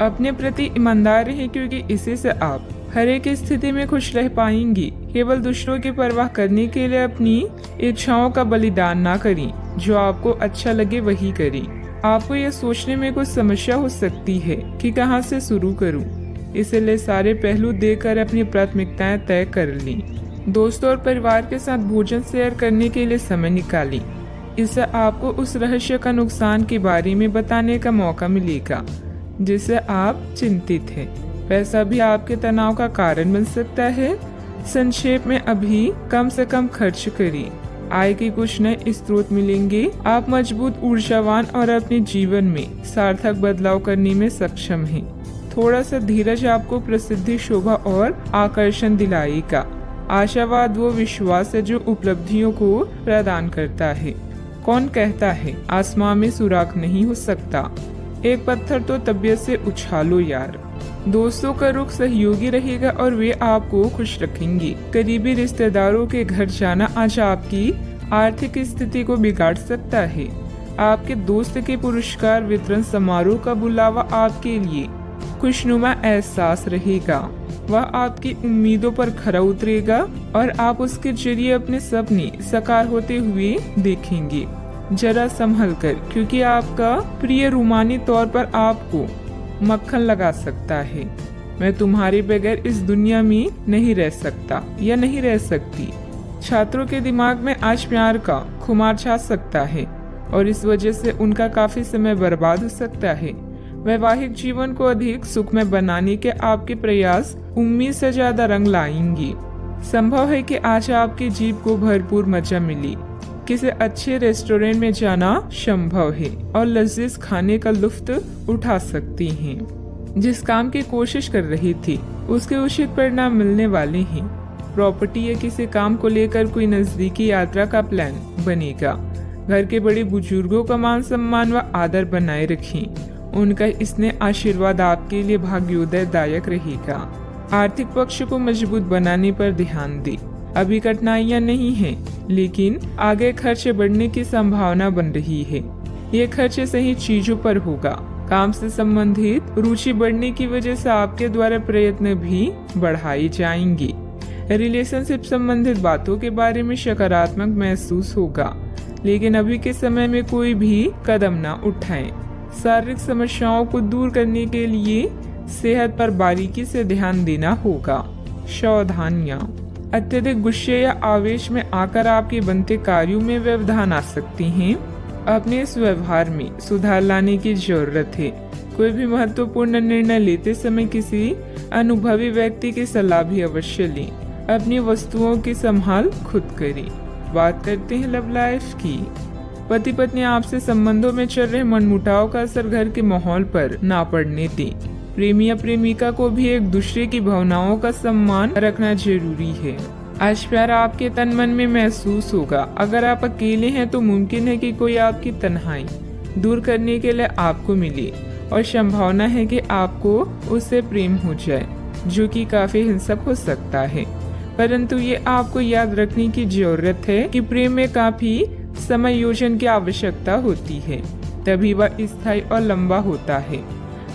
अपने प्रति ईमानदार रहें, क्योंकि इसी से आप हर एक स्थिति में खुश रह पाएंगी। केवल दूसरों की परवाह करने के लिए अपनी इच्छाओं का बलिदान ना करें। जो आपको अच्छा लगे वही करें। आपको यह सोचने में कुछ समस्या हो सकती है कि कहां से शुरू करूं, इसलिए सारे पहलू देकर अपनी प्राथमिकताएं तय कर लें। दोस्तों और परिवार के साथ भोजन शेयर करने के लिए समय निकालें। इससे आपको उस रहस्य का नुकसान के बारे में बताने का मौका मिलेगा जिससे आप चिंतित हैं। पैसा भी आपके तनाव का कारण बन सकता है। संक्षेप में अभी कम से कम खर्च करिए। आय के कुछ नए स्रोत मिलेंगे। आप मजबूत, ऊर्जावान और अपने जीवन में सार्थक बदलाव करने में सक्षम हैं। थोड़ा सा धीरज आपको प्रसिद्धि, शोभा और आकर्षण दिलाएगा। आशावाद वो विश्वास है जो उपलब्धियों को प्रदान करता है। कौन कहता है आसमां में सुराख नहीं हो सकता, एक पत्थर तो तबीयत से उछालो यार। दोस्तों का रुख सहयोगी रहेगा और वे आपको खुश रखेंगे। करीबी रिश्तेदारों के घर जाना आज आपकी आर्थिक स्थिति को बिगाड़ सकता है। आपके दोस्त के पुरस्कार वितरण समारोह का बुलावा आपके लिए खुशनुमा एहसास रहेगा। वह आपकी उम्मीदों पर खरा उतरेगा और आप उसके जरिए अपने सपने साकार होते हुए देखेंगे। जरा संभल कर, क्योंकि आपका प्रिय रूमानी तौर पर आपको मक्खन लगा सकता है। मैं तुम्हारे बगैर इस दुनिया में नहीं रह सकता या नहीं रह सकती। छात्रों के दिमाग में आज प्यार का खुमार छा सकता है और इस वजह से उनका काफी समय बर्बाद हो सकता है। वैवाहिक जीवन को अधिक सुखमय बनाने के आपके प्रयास उम्मीद से ज्यादा रंग लाएंगे। संभव है कि आज आपकी जीभ को भरपूर मजा मिले। किसी अच्छे रेस्टोरेंट में जाना संभव है और लजीज खाने का लुत्फ उठा सकती हैं। जिस काम की कोशिश कर रही थी उसके उचित परिणाम मिलने वाले हैं। प्रॉपर्टी या किसी काम को लेकर कोई नजदीकी यात्रा का प्लान बनेगा। घर के बड़े बुजुर्गों का मान सम्मान व आदर बनाए रखें। उनका स्नेह आशीर्वाद आपके लिए भाग्योदयदायक रहेगा। आर्थिक पक्ष को मजबूत बनाने पर ध्यान दें। अभी कठिनाइयां नहीं हैं, लेकिन आगे खर्चे बढ़ने की संभावना बन रही है। ये खर्चे सही चीजों पर होगा। काम से संबंधित रुचि बढ़ने की वजह से आपके द्वारा प्रयत्न भी बढ़ाए जाएंगे। रिलेशनशिप संबंधित बातों के बारे में सकारात्मक महसूस होगा, लेकिन अभी के समय में कोई भी कदम न उठाएं। शारीरिक समस्याओं को दूर करने के लिए सेहत पर बारीकी से ध्यान देना होगा। सावधानियां, अत्यधिक गुस्से या आवेश में आकर आपके बनते कार्यों में व्यवधान आ सकती हैं। अपने इस व्यवहार में सुधार लाने की जरूरत है। कोई भी महत्वपूर्ण निर्णय लेते समय किसी अनुभवी व्यक्ति की सलाह भी अवश्य लें। अपनी वस्तुओं की संभाल खुद करें। बात करते हैं लव लाइफ की। पति पत्नी आपसे संबंधों में चल रहे मनमुटाव का असर घर के माहौल पर ना पड़ने दें। प्रेमी या प्रेमिका को भी एक दूसरे की भावनाओं का सम्मान रखना जरूरी है। आज प्यार आपके तन मन में महसूस होगा। अगर आप अकेले हैं तो मुमकिन है कि कोई आपकी तन्हाई दूर करने के लिए आपको मिले और संभावना है कि आपको उससे प्रेम हो जाए, जो कि काफी हिंसक हो सकता है। परंतु ये आपको याद रखने की जरूरत है कि प्रेम में काफी समायोजन की आवश्यकता होती है, तभी वह स्थायी और लंबा होता है।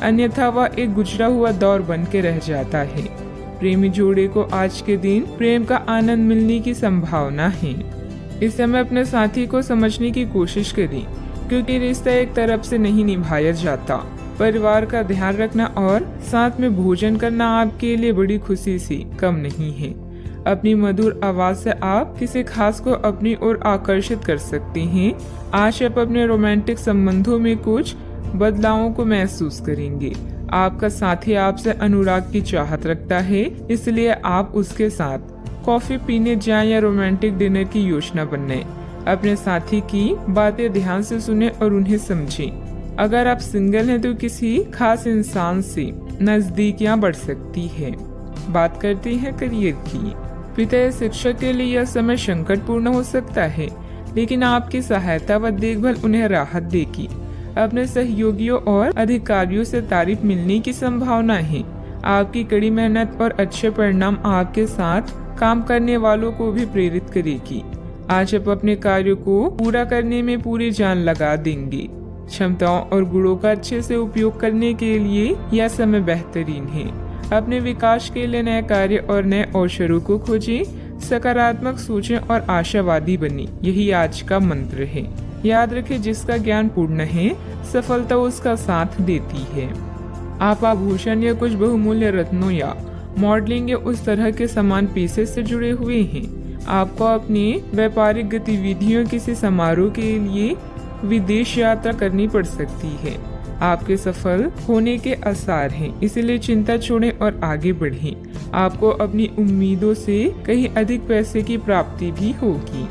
अन्यथा वह एक गुजरा हुआ दौर बन के रह जाता है। प्रेमी जोड़े को आज के दिन प्रेम का आनंद मिलने की संभावना है। इस समय अपने साथी को समझने की कोशिश करें, क्योंकि रिश्ता एक तरफ से नहीं निभाया जाता। परिवार का ध्यान रखना और साथ में भोजन करना आपके लिए बड़ी खुशी से कम नहीं है। अपनी मधुर आवाज से आप किसी खास को अपनी ओर आकर्षित कर सकते हैं। आज आप अपने रोमांटिक संबंधों में कुछ बदलावों को महसूस करेंगे। आपका साथी आपसे अनुराग की चाहत रखता है, इसलिए आप उसके साथ कॉफी पीने जाएं या रोमांटिक डिनर की योजना बनाएं। अपने साथी की बातें ध्यान से सुने और उन्हें समझें। अगर आप सिंगल हैं तो किसी खास इंसान से नजदीकियां बढ़ सकती है। बात करते हैं करियर की। पिता या शिक्षक के लिए यह समय संकटपूर्ण हो सकता है, लेकिन आपकी सहायता व देखभाल उन्हें राहत देगी। अपने सहयोगियों और अधिकारियों से तारीफ मिलने की संभावना है। आपकी कड़ी मेहनत और अच्छे परिणाम आपके साथ काम करने वालों को भी प्रेरित करेगी। आज आप अपने कार्यों को पूरा करने में पूरी जान लगा देंगे। क्षमताओं और गुणों का अच्छे से उपयोग करने के लिए यह समय बेहतरीन है। अपने विकास के लिए नए कार्य और नए अवसरों को खोजें। सकारात्मक सोचें और आशावादी बने, यही आज का मंत्र है। याद रखें, जिसका ज्ञान पूर्ण है सफलता उसका साथ देती है। आप आभूषण या कुछ बहुमूल्य रत्नों या मॉडलिंग या उस तरह के समान पेशे से जुड़े हुए हैं। आपको अपनी व्यापारिक गतिविधियों किसी समारोह के लिए विदेश यात्रा करनी पड़ सकती है। आपके सफल होने के आसार हैं, इसलिए चिंता छोड़ें और आगे बढ़ें। आपको अपनी उम्मीदों से कहीं अधिक पैसे की प्राप्ति भी होगी।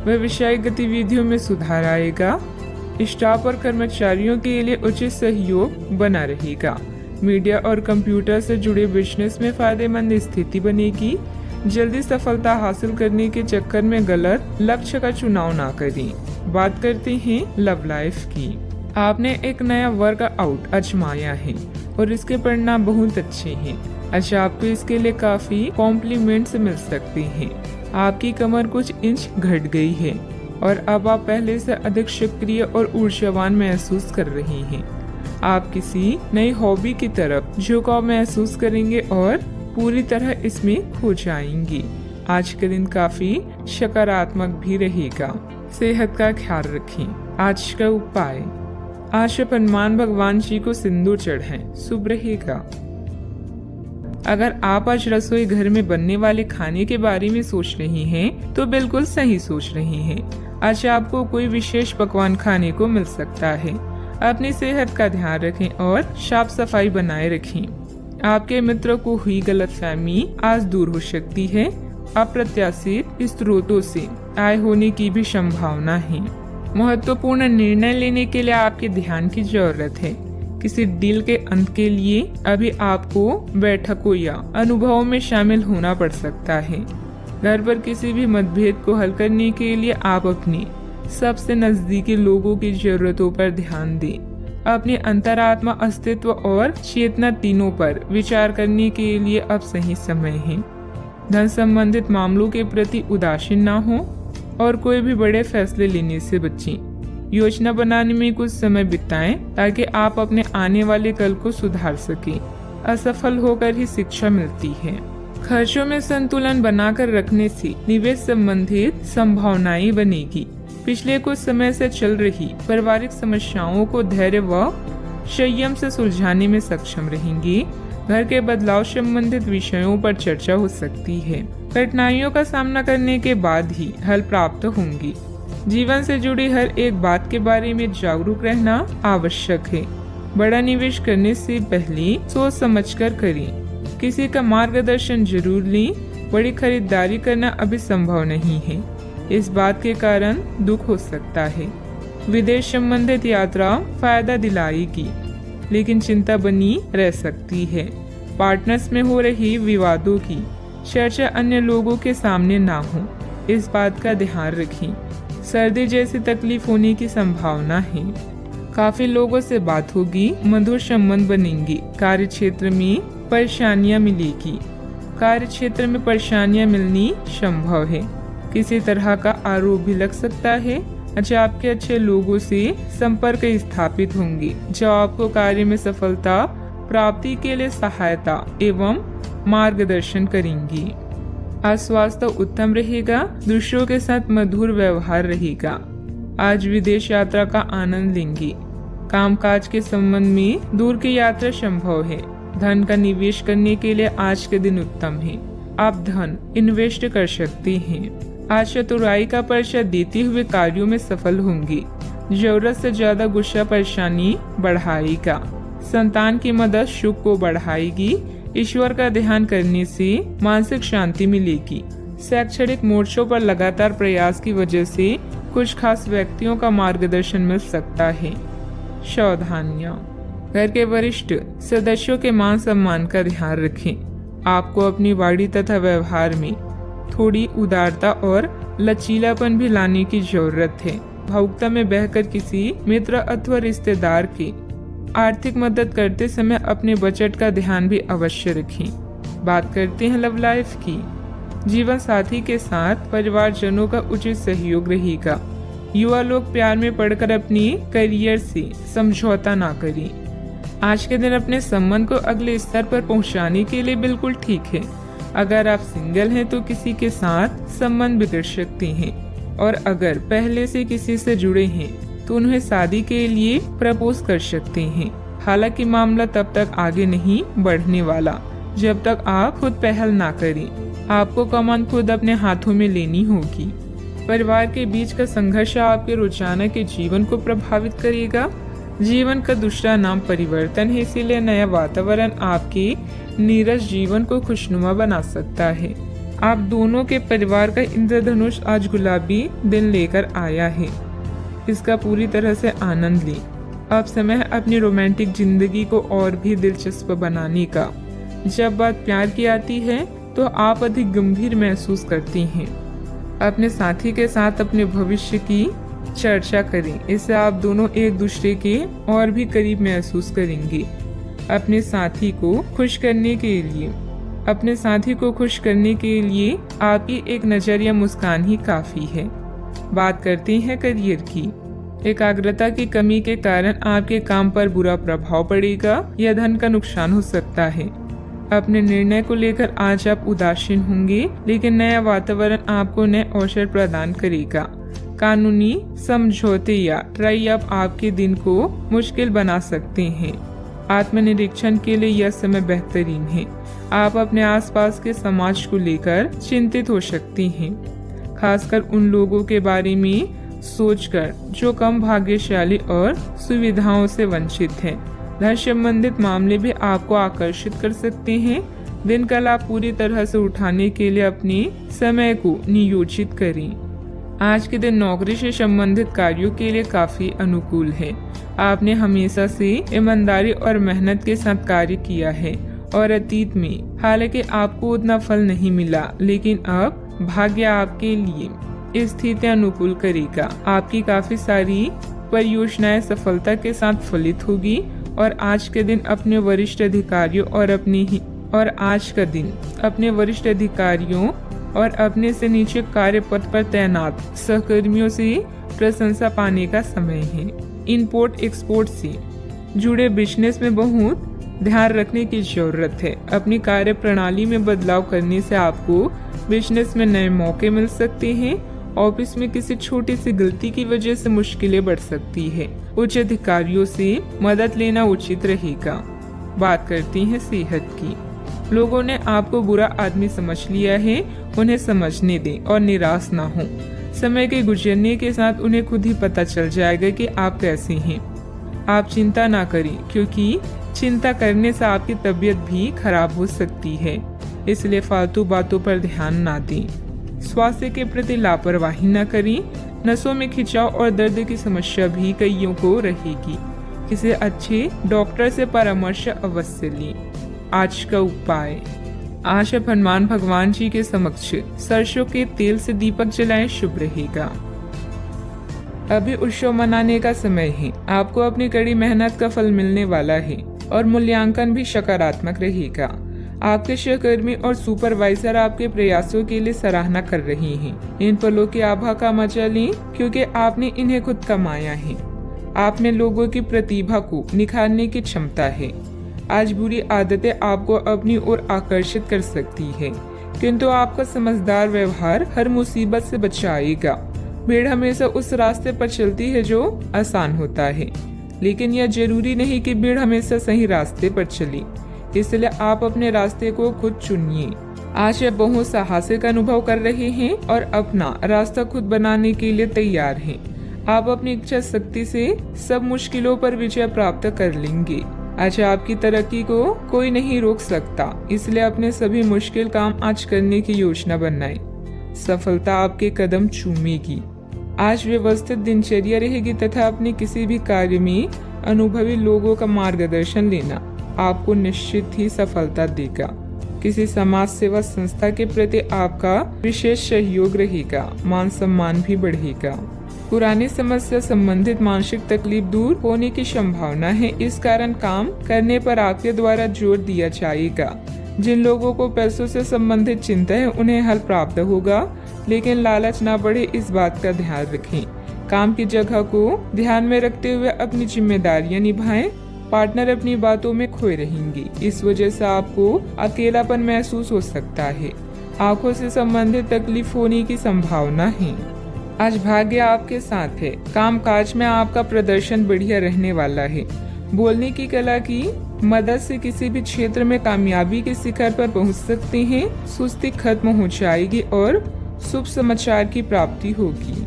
व्यवसायिक गतिविधियों में सुधार आएगा। स्टाफ और कर्मचारियों के लिए उचित सहयोग बना रहेगा। मीडिया और कंप्यूटर से जुड़े बिजनेस में फायदेमंद स्थिति बनेगी। जल्दी सफलता हासिल करने के चक्कर में गलत लक्ष्य का चुनाव ना करें। बात करते हैं लव लाइफ की। आपने एक नया वर्कआउट आजमाया है और इसके परिणाम बहुत अच्छे हैं। अच्छा, आपको इसके लिए काफी कॉम्प्लीमेंट्स मिल सकते हैं। आपकी कमर कुछ इंच घट गई है और अब आप पहले से अधिक सक्रिय और ऊर्जावान महसूस कर रहे हैं। आप किसी नई हॉबी की तरफ झुकाव महसूस करेंगे और पूरी तरह इसमें खो जाएंगे। आज का दिन काफी सकारात्मक भी रहेगा। सेहत का ख्याल रखें। आज का उपाय, आज हनुमान भगवान जी को सिंदूर चढ़ाएं, शुभ रहेगा। अगर आप आज रसोई घर में बनने वाले खाने के बारे में सोच रहे हैं तो बिल्कुल सही सोच रहे हैं। आज आपको कोई विशेष पकवान खाने को मिल सकता है। अपनी सेहत का ध्यान रखें और साफ सफाई बनाए रखें। आपके मित्रों को हुई गलतफहमी आज दूर हो सकती है। अप्रत्याशित स्रोतों से आय होने की भी संभावना है। महत्वपूर्ण निर्णय लेने के लिए आपके ध्यान की जरूरत है। किसी डील के अंत के लिए अभी आपको बैठकों या अनुभवों में शामिल होना पड़ सकता है। घर पर किसी भी मतभेद को हल करने के लिए आप अपने सबसे नजदीकी लोगों की जरूरतों पर ध्यान दें। अपने अंतरात्मा, अस्तित्व और चेतना तीनों पर विचार करने के लिए अब सही समय है। धन संबंधित मामलों के प्रति उदासीन न हो और कोई भी बड़े फैसले लेने से बचें। योजना बनाने में कुछ समय बिताएं ताकि आप अपने आने वाले कल को सुधार सकें। असफल होकर ही शिक्षा मिलती है। खर्चों में संतुलन बनाकर रखने से निवेश संबंधित संभावनाएं बनेगी। पिछले कुछ समय से चल रही पारिवारिक समस्याओं को धैर्य व संयम से सुलझाने में सक्षम रहेंगे। घर के बदलाव संबंधित विषयों पर चर्चा हो सकती है। कठिनाइयों का सामना करने के बाद ही हल प्राप्त होंगी। जीवन से जुड़ी हर एक बात के बारे में जागरूक रहना आवश्यक है। बड़ा निवेश करने से पहले सोच समझकर करें। किसी का मार्गदर्शन जरूर लें। बड़ी खरीदारी करना अभी संभव नहीं है। इस बात के कारण दुख हो सकता है। विदेश संबंधित यात्रा फायदा दिलाएगी, लेकिन चिंता बनी रह सकती है। पार्टनर्स में हो रही विवादों की चर्चा अन्य लोगों के सामने ना हो, इस बात का ध्यान रखें। सर्दी जैसी तकलीफ होने की संभावना है। काफी लोगों से बात होगी, मधुर संबंध बनेंगे। कार्य क्षेत्र में परेशानियां मिलेगी। कार्य क्षेत्र में परेशानियां मिलनी संभव है। किसी तरह का आरोप भी लग सकता है। अच्छा, आपके अच्छे लोगों से संपर्क स्थापित होंगे जो आपको कार्य में सफलता प्राप्ति के लिए सहायता एवं मार्गदर्शन करेंगी। आज स्वास्थ्य उत्तम रहेगा। दूसरों के साथ मधुर व्यवहार रहेगा। आज विदेश यात्रा का आनंद लेंगे। कामकाज के संबंध में दूर की यात्रा संभव है। धन का निवेश करने के लिए आज के दिन उत्तम है। आप धन इन्वेस्ट कर सकते हैं। आज चतुराई का परिचय देते हुए कार्यों में सफल होंगे। जरूरत से ज्यादा गुस्सा परेशानी बढ़ाएगा। संतान की मदद सुख को बढ़ाएगी। ईश्वर का ध्यान करने से मानसिक शांति मिलेगी। शैक्षणिक मोर्चों पर लगातार प्रयास की वजह से कुछ खास व्यक्तियों का मार्गदर्शन मिल सकता है। सावधानियां। घर के वरिष्ठ सदस्यों के मान सम्मान का ध्यान रखें। आपको अपनी वाणी तथा व्यवहार में थोड़ी उदारता और लचीलापन भी लाने की जरूरत है। भावुकता में बहकर किसी मित्र अथवा रिश्तेदार की आर्थिक मदद करते समय अपने बजट का ध्यान भी अवश्य रखें। बात करते हैं लव लाइफ की। जीवन साथी के साथ परिवारजनों का उचित सहयोग रहेगा। युवा लोग प्यार में पड़कर अपनी करियर से समझौता ना करें। आज के दिन अपने संबंध को अगले स्तर पर पहुंचाने के लिए बिल्कुल ठीक है। अगर आप सिंगल हैं तो किसी के साथ संबंध बिगड़ सकते हैं, और अगर पहले से किसी से जुड़े हैं तो उन्हें शादी के लिए प्रपोज कर सकते हैं। हालांकि मामला तब तक आगे नहीं बढ़ने वाला जब तक आप खुद पहल ना करें। आपको कमान खुद अपने हाथों में लेनी होगी। परिवार के बीच का संघर्ष आपके रोजाना के जीवन को प्रभावित करेगा। जीवन का दूसरा नाम परिवर्तन है, इसीलिए नया वातावरण आपके नीरस जीवन को खुशनुमा बना सकता है। आप दोनों के परिवार का इंद्रधनुष आज गुलाबी दिन लेकर आया है। इसका पूरी तरह से आनंद लें। अब समय है अपनी रोमांटिक जिंदगी को और भी दिलचस्प बनाने का। जब बात प्यार की आती है तो आप अधिक गंभीर महसूस करती हैं। अपने साथी के साथ अपने भविष्य की चर्चा करें। इससे आप दोनों एक दूसरे के और भी करीब महसूस करेंगे। अपने साथी को खुश करने के लिए आपकी एक नजर या मुस्कान ही काफी है। बात करते हैं करियर की। एकाग्रता की कमी के कारण आपके काम पर बुरा प्रभाव पड़ेगा या धन का नुकसान हो सकता है। अपने निर्णय को लेकर आज आप उदासीन होंगे, लेकिन नया वातावरण आपको नए अवसर प्रदान करेगा। कानूनी समझौते या ट्राई अप आपके दिन को मुश्किल बना सकते हैं। आत्मनिरीक्षण के लिए यह समय बेहतरीन है। आप अपने आसपास के समाज को लेकर चिंतित हो सकती हैं, खासकर उन लोगों के बारे में सोचकर जो कम भाग्यशाली और सुविधाओं से वंचित हैं। धन संबंधित मामले भी आपको आकर्षित कर सकते हैं। दिन का लाभ पूरी तरह से उठाने के लिए अपने समय को नियोजित करें। आज के दिन नौकरी से संबंधित कार्यों के लिए काफी अनुकूल है। आपने हमेशा से ईमानदारी और मेहनत के साथ कार्य किया है और अतीत में हालांकि आपको उतना फल नहीं मिला, लेकिन अब भाग्य आपके लिए स्थितियां अनुकूल करेगा। आपकी काफी सारी परियोजनाएं सफलता के साथ फलित होगी और आज के दिन अपने वरिष्ठ अधिकारियों और अपने से नीचे कार्य पद पर तैनात सहकर्मियों से प्रशंसा पाने का समय है। इंपोर्ट एक्सपोर्ट से जुड़े बिजनेस में बहुत ध्यान रखने की जरूरत है। अपनी कार्य प्रणाली में बदलाव करने से आपको बिजनेस में नए मौके मिल सकते हैं। ऑफिस में किसी छोटी सी गलती की वजह से मुश्किलें बढ़ सकती है। उच्च अधिकारियों से मदद लेना उचित रहेगा। बात करती हैं सेहत की। लोगों ने आपको बुरा आदमी समझ लिया है, उन्हें समझने दें और निराश ना हो। समय के गुजरने के साथ उन्हें खुद ही पता चल जाएगा कि आप कैसे हैं। आप चिंता ना करें, क्योंकि चिंता करने से आपकी तबीयत भी खराब हो सकती है, इसलिए फालतू बातों पर ध्यान ना दें। स्वास्थ्य के प्रति लापरवाही न करें। नसों में खिंचाव और दर्द की समस्या भी कईयों को रहेगी। किसी अच्छे डॉक्टर से परामर्श अवश्य लें। आज का उपाय, आज आप हनुमान भगवान जी के समक्ष सरसों के तेल से दीपक जलाएं, शुभ रहेगा। अभी उत्सव मनाने का समय है। आपको अपनी कड़ी मेहनत का फल मिलने वाला है और मूल्यांकन भी सकारात्मक रहेगा। आपके सहकर्मी और सुपरवाइजर आपके प्रयासों के लिए सराहना कर रहे हैं। इन पलों की आभा का मजा लें, क्योंकि आपने इन्हें खुद कमाया है। आप में लोगों की प्रतिभा को निखारने की क्षमता है। आज बुरी आदतें आपको अपनी ओर आकर्षित कर सकती है, किंतु आपका समझदार व्यवहार हर मुसीबत से बचाएगा। भीड़ हमेशा उस रास्ते पर चलती है जो आसान होता है, लेकिन यह जरूरी नहीं कि भीड़ हमेशा सही रास्ते पर चले। इसलिए आप अपने रास्ते को खुद चुनिए। आज आप बहुत साहसिक अनुभव कर रहे हैं और अपना रास्ता खुद बनाने के लिए तैयार हैं। आप अपनी इच्छा शक्ति से सब मुश्किलों पर विजय प्राप्त कर लेंगे। आज आपकी तरक्की को कोई नहीं रोक सकता, इसलिए अपने सभी मुश्किल काम आज करने की योजना बनाएं। सफलता आपके कदम चूमेगी। आज व्यवस्थित दिनचर्या रहेगी तथा अपने किसी भी कार्य में अनुभवी लोगों का मार्गदर्शन लेना आपको निश्चित ही सफलता देगा। किसी समाज सेवा संस्था के प्रति आपका विशेष सहयोग रहेगा। मान सम्मान भी बढ़ेगा। पुरानी समस्या संबंधित मानसिक तकलीफ दूर होने की संभावना है। इस कारण काम करने पर आपके द्वारा जोर दिया जाएगा। जिन लोगों को पैसों से संबंधित चिंता है उन्हें हल प्राप्त होगा, लेकिन लालच ना बढ़े, इस बात का ध्यान रखें। काम की जगह को ध्यान में रखते हुए अपनी जिम्मेदारियां निभाएं। पार्टनर अपनी बातों में खोए रहेंगे, इस वजह से आपको अकेलापन महसूस हो सकता है। आंखों से संबंधित तकलीफ होने की संभावना है। आज भाग्य आपके साथ है। काम काज में आपका प्रदर्शन बढ़िया रहने वाला है। बोलने की कला की मदद से किसी भी क्षेत्र में कामयाबी के शिखर पर पहुंच सकते हैं। सुस्ती खत्म हो जाएगी और शुभ समाचार की प्राप्ति होगी।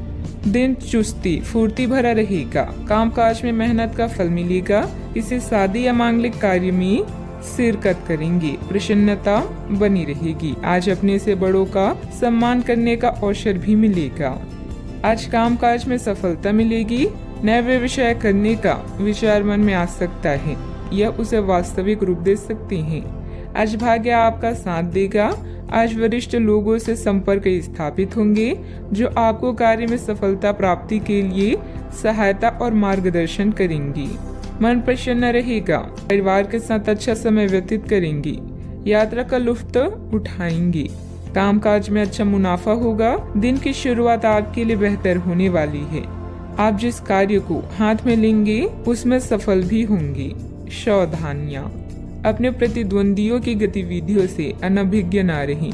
दिन चुस्ती फुर्ती भरा रहेगा। कामकाज में मेहनत का फल मिलेगा। किसी शादी या मांगलिक कार्य में शिरकत करेंगे। प्रसन्नता बनी रहेगी। आज अपने से बड़ों का सम्मान करने का अवसर भी मिलेगा। आज कामकाज में सफलता मिलेगी। नए व्यवसाय करने का विचार मन में आ सकता है। यह उसे वास्तविक रूप दे सकते हैं। आज भाग्य आपका साथ देगा। आज वरिष्ठ लोगों से संपर्क स्थापित होंगे, जो आपको कार्य में सफलता प्राप्ति के लिए सहायता और मार्गदर्शन करेंगी। मन प्रसन्न रहेगा। परिवार के साथ अच्छा समय व्यतीत करेंगे। यात्रा का लुत्फ उठाएंगे। कामकाज में अच्छा मुनाफा होगा। दिन की शुरुआत आपके लिए बेहतर होने वाली है। आप जिस कार्य को हाथ में लेंगे उसमें सफल भी होंगे। सावधानियां, अपने प्रतिद्वंदियों की गतिविधियों से अनभिज्ञ न रहें।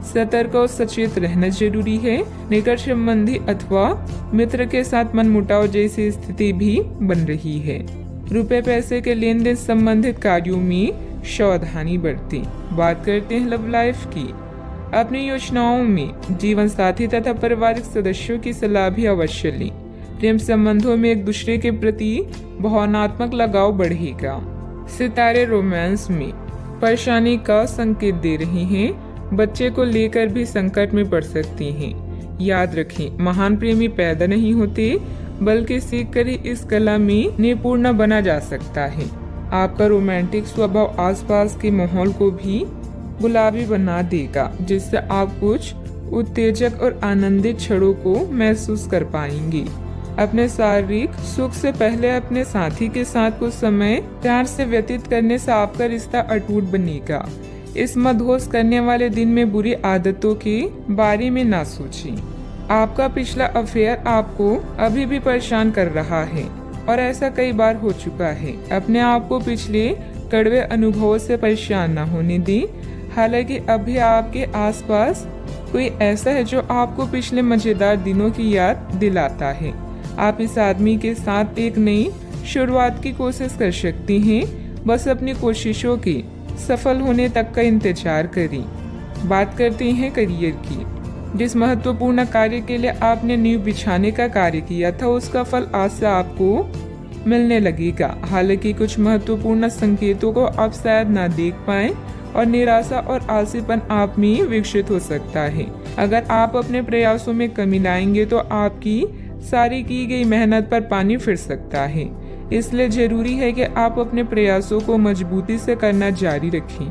सतर्क और सचेत रहना जरूरी है। निकट संबंधी अथवा मित्र के साथ मनमुटाव जैसी स्थिति भी बन रही है। रुपए पैसे के लेन देन संबंधित कार्यों में सावधानी बरतें। बात करते हैं लव लाइफ की। अपनी योजनाओं में जीवन साथी तथा पारिवारिक सदस्यों की सलाह भी अवश्य लें। प्रेम संबंधों में एक दूसरे के प्रति भावनात्मक लगाव बढ़ेगा। सितारे रोमांस में परेशानी का संकेत दे रहे हैं। बच्चे को लेकर भी संकट में पड़ सकते हैं। याद रखें, महान प्रेमी पैदा नहीं होते, बल्कि सीख कर ही इस कला में निपुण बना जा सकता है। आपका रोमांटिक स्वभाव आसपास के माहौल को भी गुलाबी बना देगा, जिससे आप कुछ उत्तेजक और आनंदित क्षणों को महसूस कर पाएंगे। अपने शारीरिक सुख से पहले अपने साथी के साथ कुछ समय प्यार से व्यतीत करने से आपका रिश्ता अटूट बनेगा। इस मदहोश करने वाले दिन में बुरी आदतों के बारे में ना सोचें। आपका पिछला अफेयर आपको अभी भी परेशान कर रहा है और ऐसा कई बार हो चुका है। अपने आप को पिछले कड़वे अनुभवों से परेशान न होने दें। हालांकि अभी आपके आसपास कोई ऐसा है जो आपको पिछले मजेदार दिनों की याद दिलाता है। आप इस आदमी के साथ एक नई शुरुआत की कोशिश कर सकती हैं। बस अपनी कोशिशों के सफल होने तक का इंतजार करें। बात करते हैं करियर की। जिस महत्वपूर्ण कार्य के लिए आपने नींव बिछाने का कार्य किया था, उसका फल आज से आपको मिलने लगेगा। हालांकि कुछ महत्वपूर्ण संकेतों को आप शायद ना देख पाएं और निराशा और आलसीपन आप में विकसित हो सकता है। अगर आप अपने प्रयासों में कमी लाएंगे तो आपकी सारी की गई मेहनत पर पानी फिर सकता है। इसलिए जरूरी है कि आप अपने प्रयासों को मजबूती से करना जारी रखें।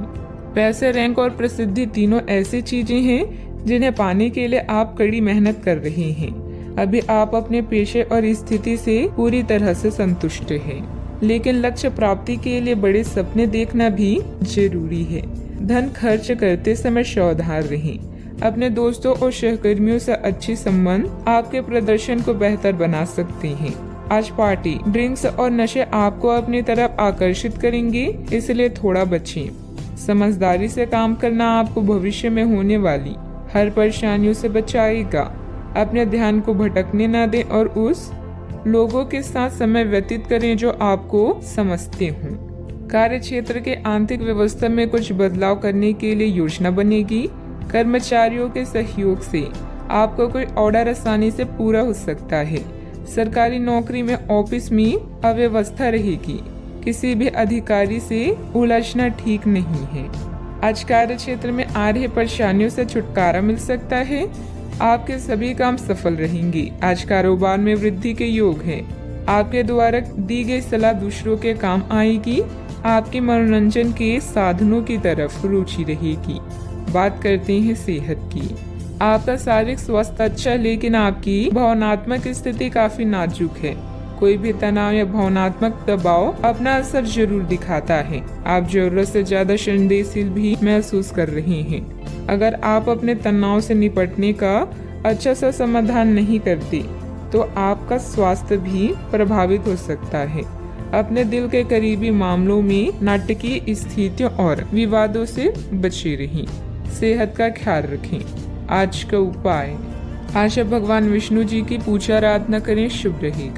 पैसे, रैंक और प्रसिद्धि तीनों ऐसी चीजें हैं जिन्हें पाने के लिए आप कड़ी मेहनत कर रहे हैं। अभी आप अपने पेशे और स्थिति से पूरी तरह से संतुष्ट हैं, लेकिन लक्ष्य प्राप्ति के लिए बड़े सपने देखना भी जरूरी है। धन खर्च करते समय सावधान रहें। अपने दोस्तों और सहकर्मियों से अच्छी संबंध आपके प्रदर्शन को बेहतर बना सकते हैं। आज पार्टी, ड्रिंक्स और नशे आपको अपनी तरफ आकर्षित करेंगे, इसलिए थोड़ा बचें। समझदारी से काम करना आपको भविष्य में होने वाली हर परेशानियों से बचाएगा। अपने ध्यान को भटकने न दें और उस लोगों के साथ समय व्यतीत करें जो आपको समझते हों। कार्य क्षेत्र के आंतरिक व्यवस्था में कुछ बदलाव करने के लिए योजना बनेगी। कर्मचारियों के सहयोग से आपका कोई ऑर्डर आसानी से पूरा हो सकता है। सरकारी नौकरी में ऑफिस में अव्यवस्था रहेगी। किसी भी अधिकारी से उलझना ठीक नहीं है। आज कार्य क्षेत्र में आ रही परेशानियों से छुटकारा मिल सकता है। आपके सभी काम सफल रहेंगे। आज कारोबार में वृद्धि के योग है। आपके द्वारा दी गई सलाह दूसरों के काम आएगी। आपके मनोरंजन के साधनों की तरफ रुचि रहेगी। बात करते हैं सेहत की। आपका शारीरिक स्वास्थ्य अच्छा, लेकिन आपकी भावनात्मक स्थिति काफी नाजुक है। कोई भी तनाव या भावनात्मक दबाव अपना असर जरूर दिखाता है। आप जरूरत से ज्यादा संवेदनशील भी महसूस कर रहे हैं। अगर आप अपने तनाव से निपटने का अच्छा सा समाधान नहीं करते तो आपका स्वास्थ्य भी प्रभावित हो सकता है। अपने दिल के करीबी मामलों में नाटकीय स्थितियों और विवादों से बचे रहें। सेहत का ख्याल रखें। आज का उपाय, आशा भगवान विष्णु जी की पूजा आराधना करें, शुभ रहेगा।